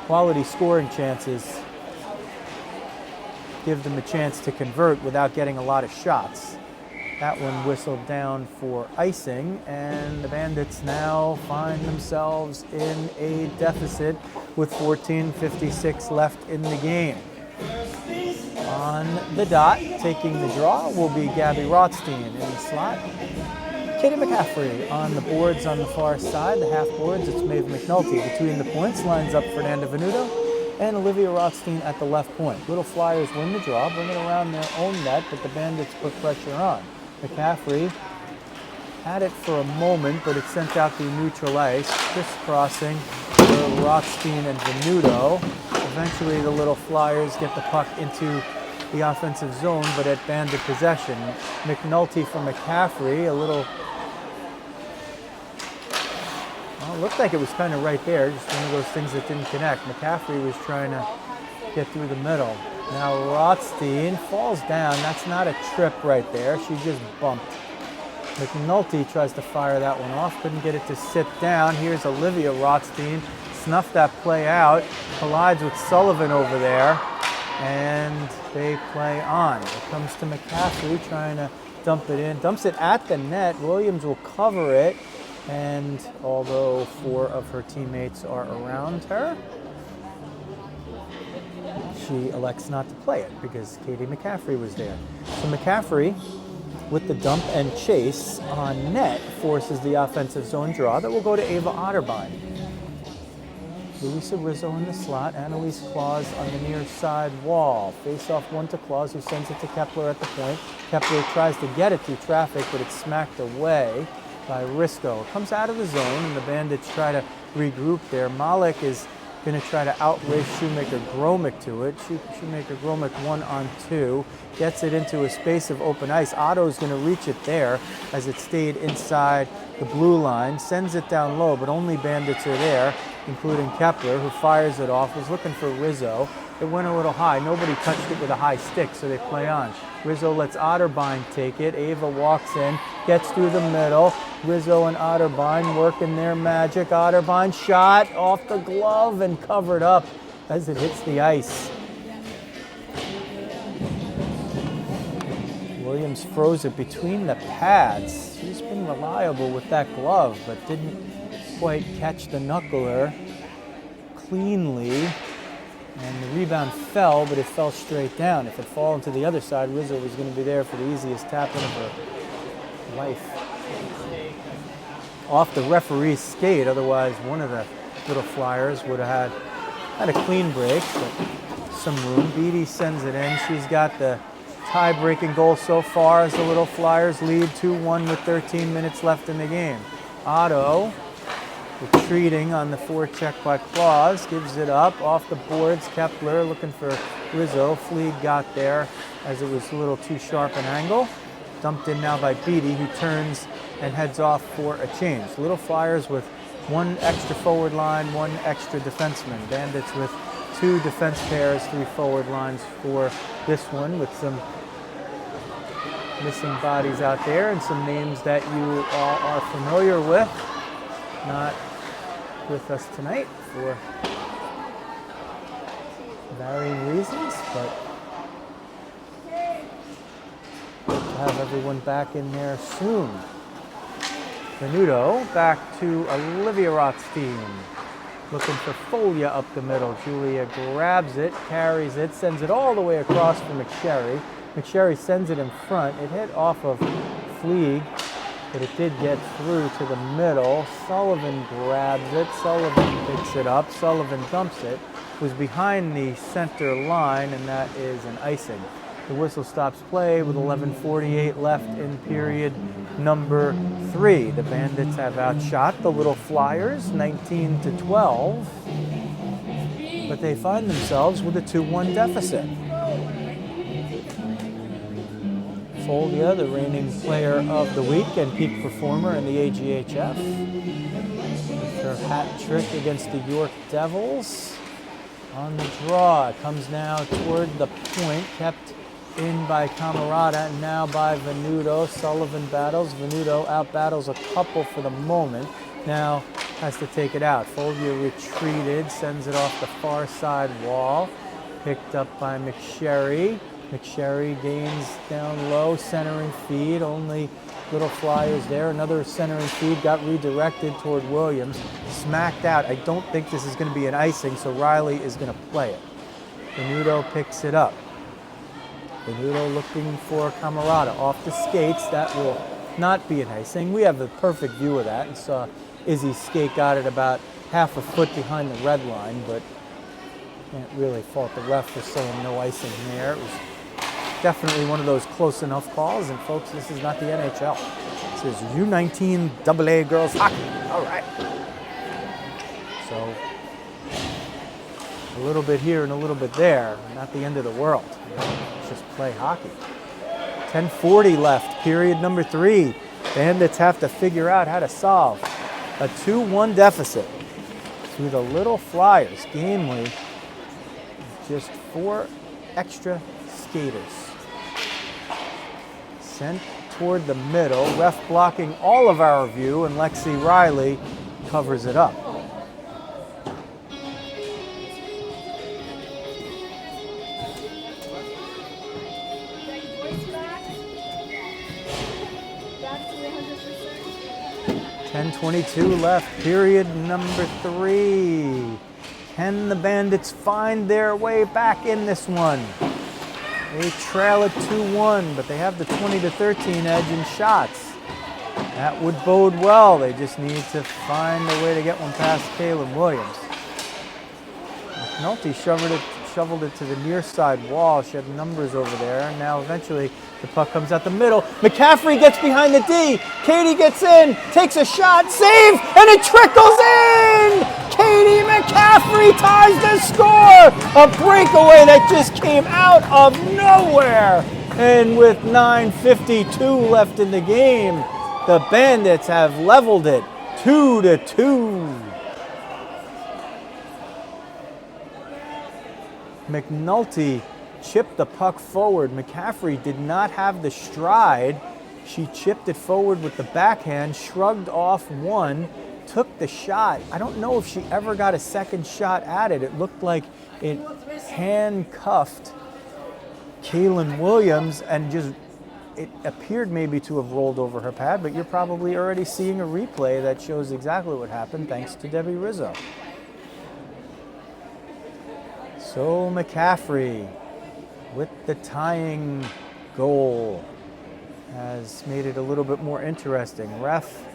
quality scoring chances give them a chance to convert without getting a lot of shots. That one whistled down for icing, and the Bandits now find themselves in a deficit with 14:56 left in the game. On the dot, taking the draw, will be Gabby Rothstein in the slot. Katie McCaffrey on the boards on the far side, the half boards. It's Maeve McNulty between the points, lines up Fernanda Venuto and Olivia Rothstein at the left point. Little Flyers win the draw, bring it around their own net, but the Bandits put pressure on. McCaffrey had it for a moment, but it sent out the neutral ice, crisscrossing for Rothstein and Venuto. Eventually, the Little Flyers get the puck into the offensive zone, but at Bandit possession. McNulty from McCaffrey, a little, well, it looked like it was kind of right there, just one of those things that didn't connect. McCaffrey was trying to get through the middle. Now Rothstein falls down. That's not a trip right there. She just bumped. McNulty tries to fire that one off, couldn't get it to sit down. Here's Olivia Rothstein, snuffed that play out, collides with Sullivan over there, and they play on. It comes to McCaffrey trying to dump it in, dumps it at the net. Williams will cover it, and although 4 of her teammates are around her, she elects not to play it because Katie McCaffrey was there. So McCaffrey, with the dump and chase on net, forces the offensive zone draw that will go to Ava Otterbein. Louisa Rizzo in the slot, Annalise Claus on the near side wall. Face off one to Claus, who sends it to Kepler at the point. Kepler tries to get it through traffic, but it's smacked away by Risco. It comes out of the zone, and the Bandits try to regroup there. Malik is going to try to outrace Shoemaker Gromick to it. Shoemaker Gromick 1-on-2, gets it into a space of open ice. Otto's going to reach it there as it stayed inside the blue line, sends it down low, but only Bandits are there, including Kepler, who fires it off, was looking for Rizzo. It went a little high. Nobody touched it with a high stick, so they play on. Rizzo lets Otterbein take it. Ava walks in, gets through the middle. Rizzo and Otterbein working their magic. Otterbein shot off the glove and covered up as it hits the ice. Williams froze it between the pads. She's been reliable with that glove, but didn't quite catch the knuckler cleanly. And the rebound fell, but it fell straight down. If it had fallen to the other side, Rizzo was going to be there for the easiest tap-in of her life. Off the referee's skate, otherwise one of the Little Flyers would have had a clean break, but some room. Beattie sends it in. She's got the tie-breaking goal so far as the Little Flyers lead 2-1 with 13 minutes left in the game. Otto, retreating on the forecheck by Claus, gives it up off the boards. Kepler looking for Rizzo. Fleeg got there as it was a little too sharp an angle. Dumped in now by Beattie, who turns and heads off for a change. Little Flyers with 1 extra forward line, 1 extra defenseman. Bandits with 2 defense pairs, 3 forward lines for this one, with some missing bodies out there and some names that you all are familiar with. Not with us tonight for varying reasons, but hope to have everyone back in there soon. Venuto back to Olivia Rothstein, looking for Folia up the middle. Julia grabs it, carries it, sends it all the way across for McSherry. McSherry sends it in front. It hit off of Fleeg, but it did get through to the middle. Sullivan grabs it. Sullivan picks it up. Sullivan dumps it. It was behind the center line, and that is an icing. The whistle stops play with 11:48 left in period number 3. The Bandits have outshot the Little Flyers 19-12, but they find themselves with a 2-1 deficit. Folia, the reigning player of the week and peak performer in the AGHF, with her hat trick against the York Devils. On the draw, it comes now toward the point, kept in by Camarada, and now by Venuto. Sullivan battles. Venuto out-battles a couple for the moment. Now has to take it out. Folia retreated, sends it off the far side wall. Picked up by McSherry. McSherry gains down low, centering feed. Only Little Flyers there. Another centering feed got redirected toward Williams. Smacked out. I don't think this is going to be an icing, so Riley is going to play it. Venuto picks it up. Venuto looking for Camarada off the skates. That will not be an icing. We have the perfect view of that and saw Izzy's skate got it about half a foot behind the red line, but can't really fault the ref for saying no icing there. It was definitely one of those close enough calls, and folks, this is not the NHL. This is U19 AA girls hockey. All right. So a little bit here and a little bit there, not the end of the world. Let's just play hockey. 10:40 left, period number 3. Bandits have to figure out how to solve a 2-1 deficit to the Little Flyers. Gamely, just 4 extra skaters. Sent toward the middle, ref blocking all of our view, and Lexi Riley covers it up. .22 left, period number 3. Can the Bandits find their way back in this one? They trail at 2-1, but they have the 20-13 edge in shots. That would bode well. They just need to find a way to get one past Kaylin Williams. McNulty shoveled it to the near side wall. She had numbers over there. And now eventually the puck comes out the middle. McCaffrey gets behind the D. Katie gets in, takes a shot, save, and it trickles in! Katie McCaffrey ties the score! A breakaway that just came out of nowhere! And with 9:52 left in the game, the Bandits have leveled it 2-2. McNulty chipped the puck forward. McCaffrey did not have the stride. She chipped it forward with the backhand, shrugged off one, took the shot. I don't know if she ever got a second shot at it. It looked like it handcuffed Kaylin Williams and just, it appeared maybe to have rolled over her pad, but you're probably already seeing a replay that shows exactly what happened thanks to Debbie Rizzo. So McCaffrey with the tying goal has made it a little bit more interesting. Ref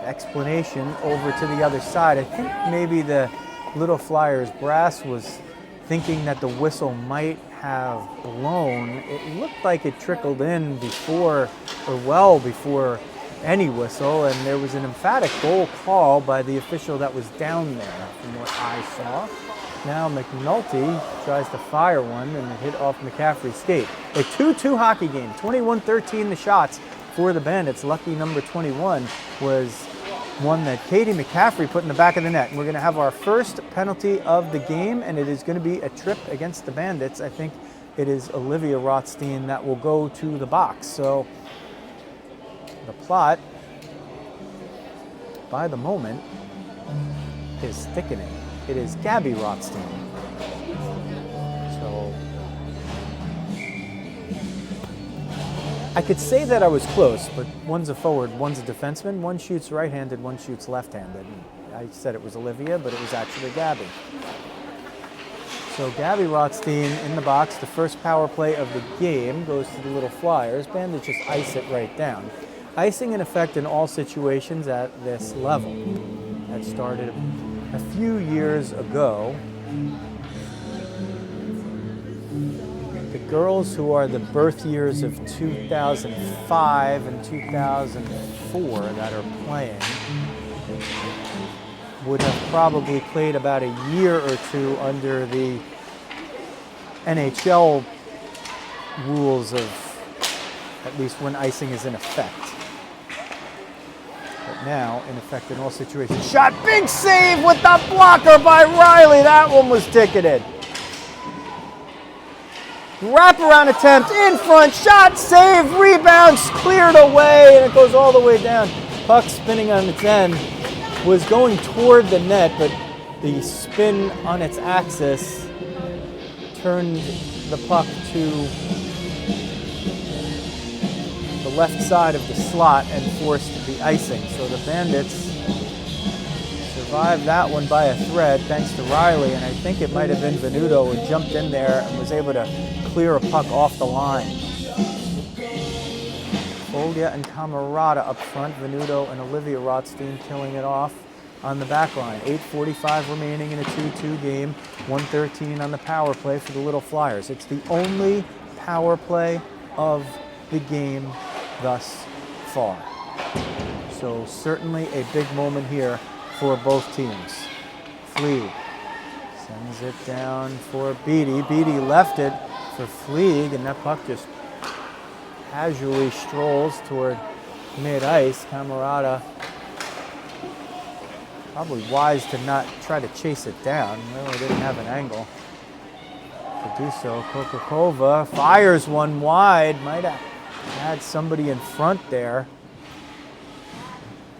explanation over to the other side. I think maybe the Little Flyers brass was thinking that the whistle might have blown. It looked like it trickled in before, or well before any whistle, and there was an emphatic goal call by the official that was down there from what I saw. Now McNulty tries to fire one and it hit off McCaffrey's skate. A 2-2 hockey game, 21-13 the shots for the Bandits. Lucky number 21 was one that Katie McCaffrey put in the back of the net. And we're gonna have our first penalty of the game, and it is gonna be a trip against the Bandits. I think it is Olivia Rothstein that will go to the box. So the plot, by the moment, is thickening. It is Gabby Rothstein. So I could say that I was close, but one's a forward, one's a defenseman. One shoots right-handed, one shoots left-handed. I said it was Olivia, but it was actually Gabby. So Gabby Rothstein in the box. The first power play of the game goes to the Little Flyers. Bandits just ice it right down. Icing in effect in all situations at this level. That started a few years ago. The girls who are the birth years of 2005 and 2004 that are playing would have probably played about a year or two under the NHL rules of at least when icing is in effect. But now, in effect in all situations. Shot, big save with the blocker by Riley. That one was ticketed. Wraparound attempt in front, shot, save, rebounds, cleared away, and it goes all the way down. Puck spinning on its end was going toward the net, but the spin on its axis turned the puck to the left side of the slot and forced the icing. So the Bandits survived that one by a thread thanks to Riley, and I think it might have been Venuto who jumped in there and was able to clear a puck off the line. Foglia and Camerata up front. Venuto and Olivia Rothstein killing it off on the back line. 8:45 remaining in a 2-2 game. 1:13 on the power play for the Little Flyers. It's the only power play of the game thus far. So certainly a big moment here for both teams. Fleeg sends it down for Beatty. Beatty left it for Fleeg, and that puck just casually strolls toward mid-ice. Camerata probably wise to not try to chase it down. Really didn't have an angle to do so. Kokakova fires one wide. Might have had somebody in front there.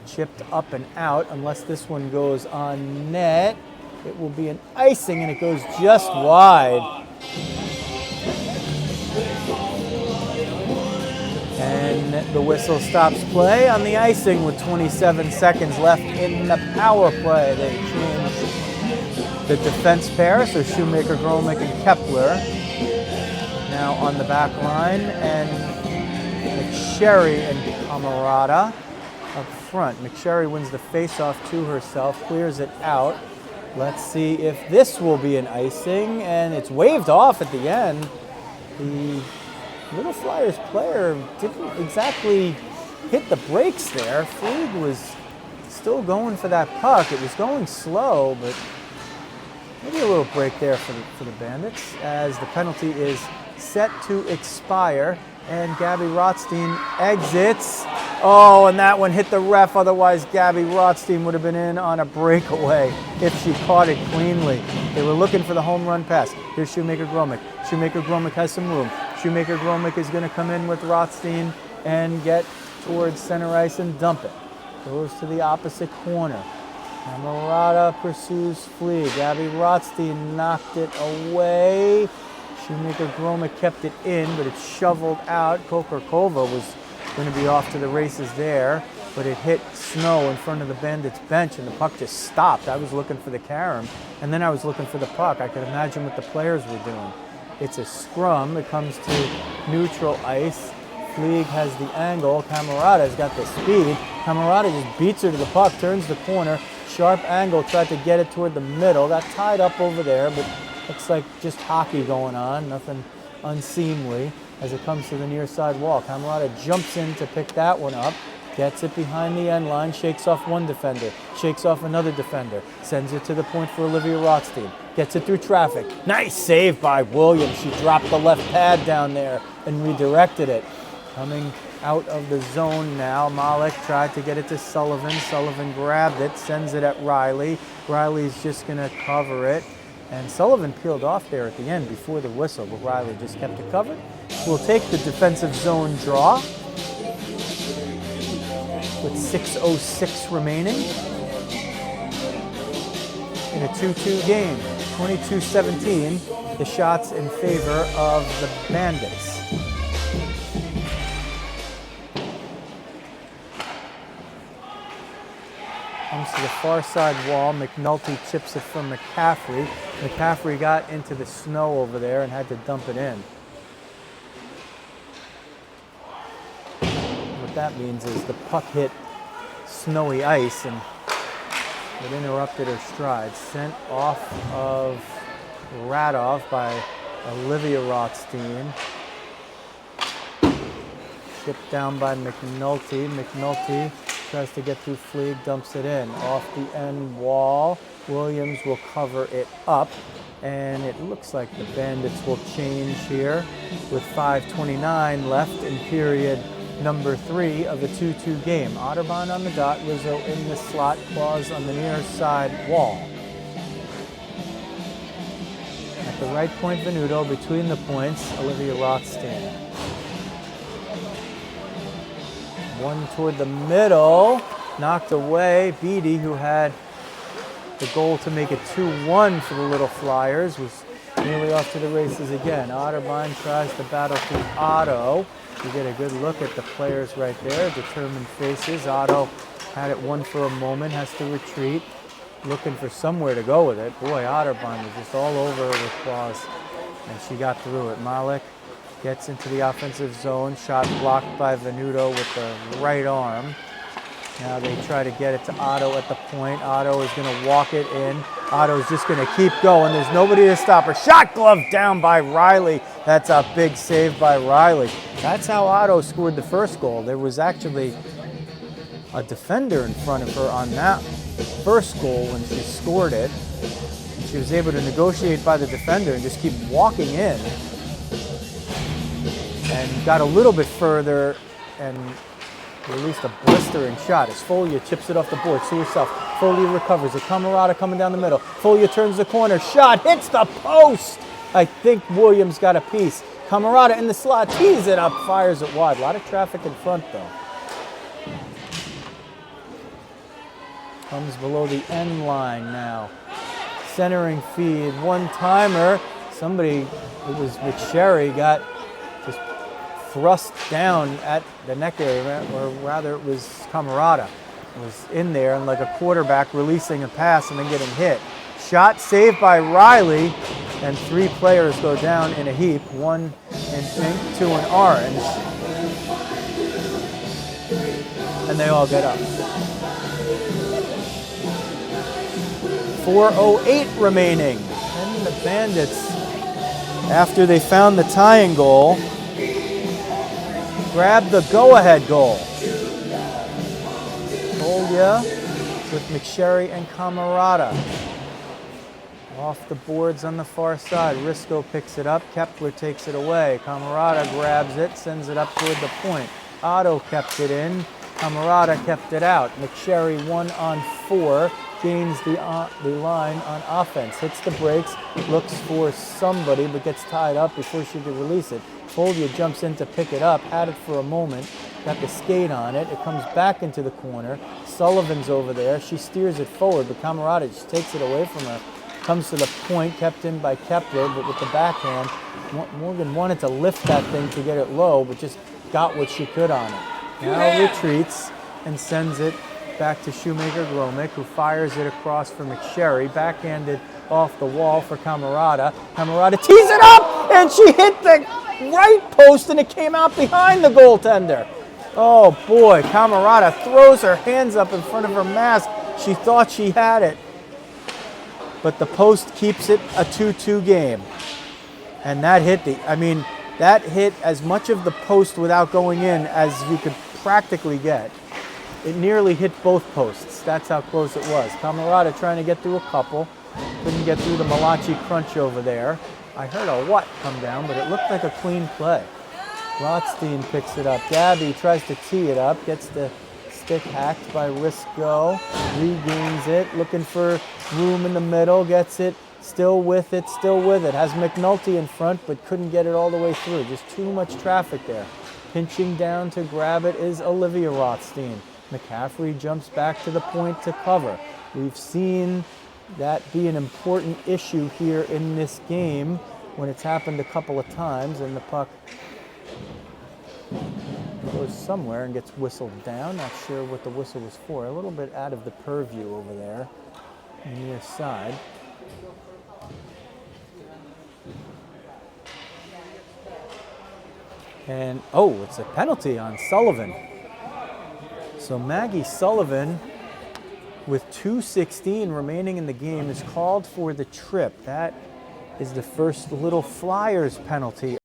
Chipped up and out, unless this one goes on net. It will be an icing, and it goes just wide. And the whistle stops play on the icing with 27 seconds left in the power play. They change the defense pair, so Shoemaker, Gromick, and Kepler now on the back line, and McSherry and Camerata up front. McSherry wins the face-off to herself, clears it out. Let's see if this will be an icing, and it's waved off at the end. The Little Flyers player didn't exactly hit the brakes there. Fleeg was still going for that puck. It was going slow, but maybe a little break there for the Bandits, as the penalty is set to expire, and Gabby Rothstein exits. Oh, and that one hit the ref. Otherwise, Gabby Rothstein would have been in on a breakaway if she caught it cleanly. They were looking for the home run pass. Here's Shoemaker Gromick. Shoemaker Gromick has some room. Shoemaker Gromick is going to come in with Rothstein and get towards center ice and dump it. Goes to the opposite corner. Camerata pursues Fleeg. Gabby Rothstein knocked it away. Shoemaker Gromick kept it in, but it's shoveled out. Kokakova was going to be off to the races there, but it hit snow in front of the Bandits bench, and the puck just stopped. I was looking for the carom, and then I was looking for the puck. I could imagine what the players were doing. It's a scrum. It comes to neutral ice. Fleeg has the angle. Camerata's got the speed. Camerata just beats her to the puck, turns the corner. Sharp angle, tried to get it toward the middle. Got tied up over there, but looks like just hockey going on. Nothing unseemly as it comes to the near side wall. Camerata jumps in to pick that one up. Gets it behind the end line, shakes off one defender, shakes off another defender, sends it to the point for Olivia Rothstein, gets it through traffic. Nice save by Williams. She dropped the left pad down there and redirected it. Coming out of the zone now, Malik tried to get it to Sullivan. Sullivan grabbed it, sends it at Riley. Riley's just gonna cover it. And Sullivan peeled off there at the end before the whistle, but Riley just kept it covered. We'll take the defensive zone draw with 6:06 remaining in a 2-2 game. 22-17, the shots in favor of the Bandits. Comes to the far side wall. McNulty chips it from McCaffrey. McCaffrey got into the snow over there and had to dump it in. What that means is the puck hit snowy ice and it interrupted her stride. Sent off of Radov by Olivia Rothstein. Shipped down by McNulty. McNulty tries to get through Fleeg, dumps it in. Off the end wall. Williams will cover it up. And it looks like the Bandits will change here with 5:29 left in period number 3 of the 2-2 game. Otterbein on the dot, Rizzo in the slot, Claus on the near side wall. At the right point, Venuto. Between the points, Olivia Rothstein. One toward the middle, knocked away. Beatty, who had the goal to make it 2-1 for the Little Flyers, was nearly off to the races again. Otterbein tries to battle through Otto. You get a good look at the players right there, determined faces. Otto had it one for a moment, has to retreat, looking for somewhere to go with it. Boy, Otterbein was just all over her with Claus, and she got through it. Malik Gets into the offensive zone. Shot blocked by Venuto with the right arm. Now they try to get it to Otto at the point. Otto is going to walk it in. Otto's just going to keep going. There's nobody to stop her. Shot glove down by Riley. That's a big save by Riley. That's how Otto scored the first goal. There was actually a defender in front of her on that first goal when she scored it. She was able to negotiate by the defender and just keep walking in. And got a little bit further and released a blistering shot as Folia chips it off the board to herself. Folia recovers it. Camarada coming down the middle. Folia turns the corner. Shot hits the post. I think Williams got a piece. Camarada in the slot, tees it up, fires it wide. A lot of traffic in front though. Comes below the end line now. Centering feed, one-timer. Somebody, it was McSherry, got just thrust down at the neck area, or rather it was Camarada. It was in there and like a quarterback releasing a pass and then getting hit. Shot saved by Riley, and 3 players go down in a heap, 1 in pink, 2 in orange, and they all get up. 4:08 remaining, and the Bandits, after they found the tying goal, grabbed the go-ahead goal. Folia with McSherry and Camarada. Off the boards on the far side. Rizzo picks it up. Kepler takes it away. Camarada grabs it, sends it up toward the point. Otto kept it in. Camarada kept it out. McSherry 1-on-4. Gains the line on offense. Hits the brakes. Looks for somebody, but gets tied up before she could release it. Folia jumps in to pick it up. Had it for a moment. Got the skate on it. It comes back into the corner. Sullivan's over there. She steers it forward, but Camarada just takes it away from her. Comes to the point, kept in by Kepler, but with the backhand, Morgan wanted to lift that thing to get it low, but just got what she could on it. Now retreats and sends it back to Shoemaker Gromick, who fires it across for McSherry, backhanded off the wall for Camarada. Camarada tees it up, and she hit the right post, and it came out behind the goaltender. Oh boy, Camarada throws her hands up in front of her mask. She thought she had it, but the post keeps it a 2-2 game. And that hit that hit as much of the post without going in as you could practically get. It nearly hit both posts. That's how close it was. Camarada trying to get through a couple. Couldn't get through the Malachi crunch over there. I heard a what come down, but it looked like a clean play. Rothstein picks it up. Gabby tries to tee it up. Gets the stick hacked by Rizzo. Regains it. Looking for room in the middle. Gets it. Still with it. Still with it. Has McNulty in front, but couldn't get it all the way through. Just too much traffic there. Pinching down to grab it is Olivia Rothstein. McCaffrey jumps back to the point to cover. We've seen that be an important issue here in this game when it's happened a couple of times and the puck goes somewhere and gets whistled down. Not sure what the whistle was for. A little bit out of the purview over there near side. And oh, it's a penalty on Sullivan. So Maggie Sullivan, with 2:16 remaining in the game, is called for the trip. That is the first Little Flyers penalty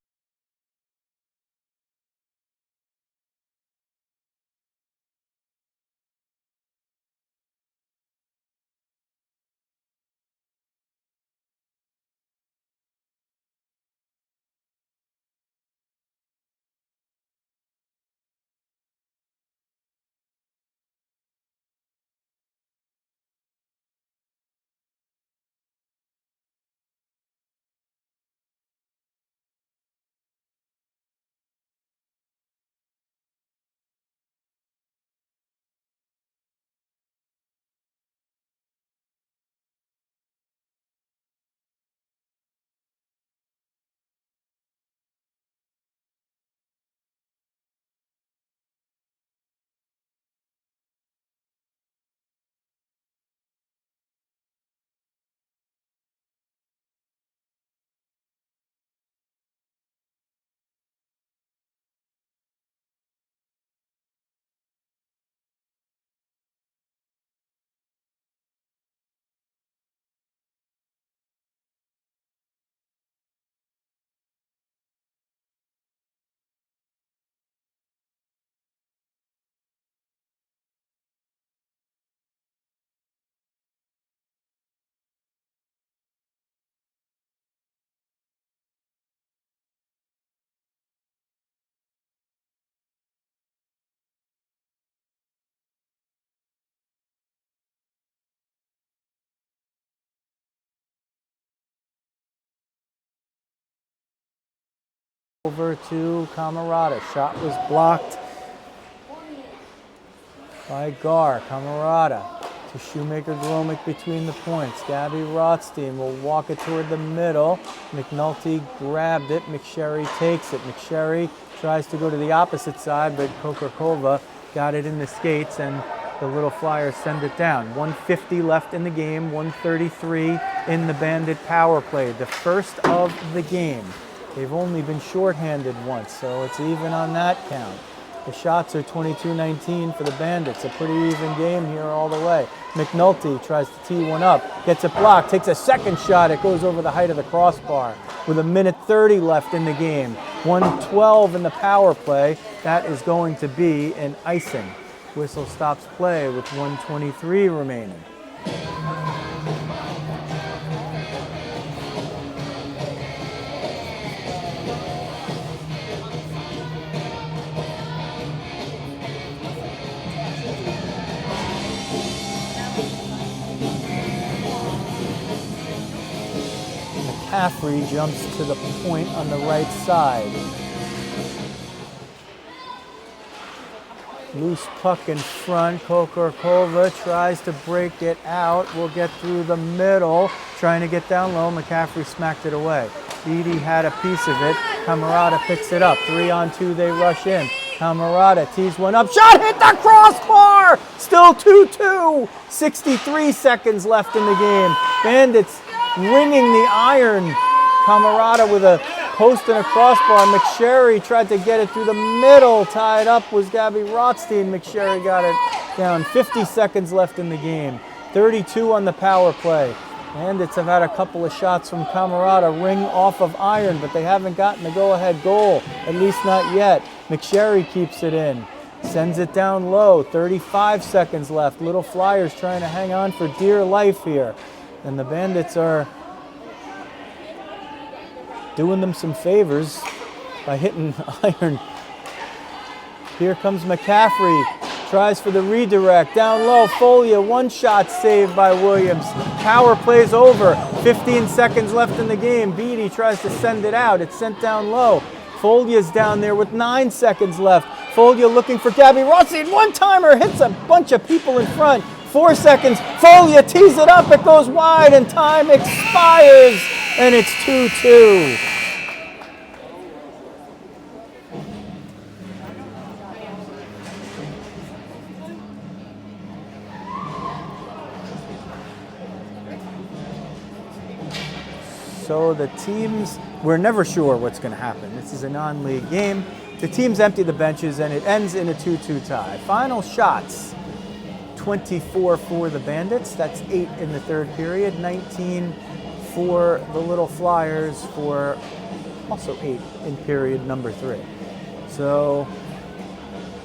over to Camarada. Shot was blocked by Gar. Camarada to Shoemaker Gromick between the points. Gabby Rothstein will walk it toward the middle. McNulty grabbed it. McSherry takes it. McSherry tries to go to the opposite side, but Kokorkova got it in the skates, and the Little Flyers send it down. 1:50 left in the game, 1:33 in the Bandit power play. The first of the game. They've only been shorthanded once, so it's even on that count. The shots are 22-19 for the Bandits. A pretty even game here all the way. McNulty tries to tee one up, gets it blocked, takes a second shot. It goes over the height of the crossbar with 1:30 left in the game. 1:12 in the power play. That is going to be an icing. Whistle stops play with 1:23 remaining. McCaffrey jumps to the point on the right side. Loose puck in front. Kokorkova tries to break it out. Will get through the middle, trying to get down low. McCaffrey smacked it away. Beattie had a piece of it. Camarada picks it up. 3-on-2, they rush in. Camarada tees one up. Shot hit the crossbar! Still 2-2. 63 seconds left in the game. Bandits ringing the iron. Camarada with a post and a crossbar. McSherry tried to get it through the middle. Tied up was Gabby Rothstein. McSherry got it down. 50 seconds left in the game. 32 on the power play. Bandits have had a couple of shots from Camarada ring off of iron, but they haven't gotten the go-ahead goal, at least not yet. McSherry keeps it in. Sends it down low. 35 seconds left. Little Flyers trying to hang on for dear life here. And the Bandits are doing them some favors by hitting iron. Here comes McCaffrey. Tries for the redirect. Down low, Folia. One shot saved by Williams. Power plays over. 15 seconds left in the game. Beattie tries to send it out. It's sent down low. Folia's down there with 9 seconds left. Folia looking for Gabby Rothstein. One-timer hits a bunch of people in front. 4 seconds. Folia tees it up. It goes wide, and time expires. And it's 2-2. So the teams, we're never sure what's going to happen. This is a non-league game. The teams empty the benches, and it ends in a 2-2 tie. Final shots. 24 for the Bandits. That's 8 in the third period. 19 for the Little Flyers for also 8 in period number 3. So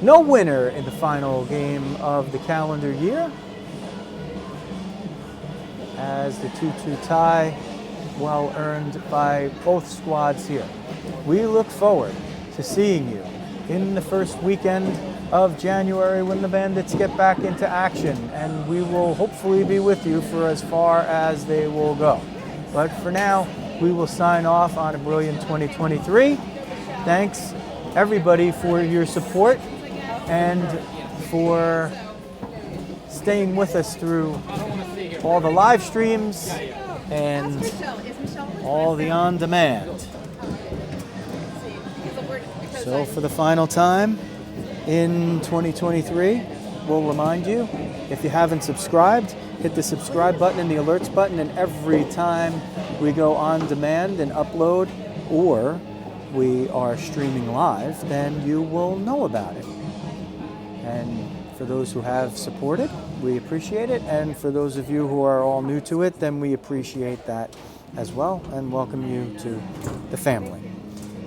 no winner in the final game of the calendar year, as the 2-2 tie, well earned by both squads here. We look forward to seeing you in the first weekend of January when the Bandits get back into action, and we will hopefully be with you for as far as they will go. But for now, we will sign off on a brilliant 2023. Thanks everybody for your support and for staying with us through all the live streams and all the on-demand. So for the final time in 2023, we'll remind you, if you haven't subscribed, hit the subscribe button and the alerts button, and every time we go on demand and upload, or we are streaming live, then you will know about it. And for those who have supported, we appreciate it. And for those of you who are all new to it, then we appreciate that as well and welcome you to the family.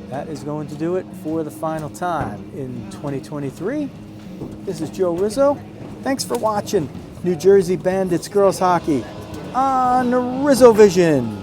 That is going to do it for the final time in 2023. This is Joe Rizzo. Thanks for watching New Jersey Bandits Girls Hockey on Rizzo Vision.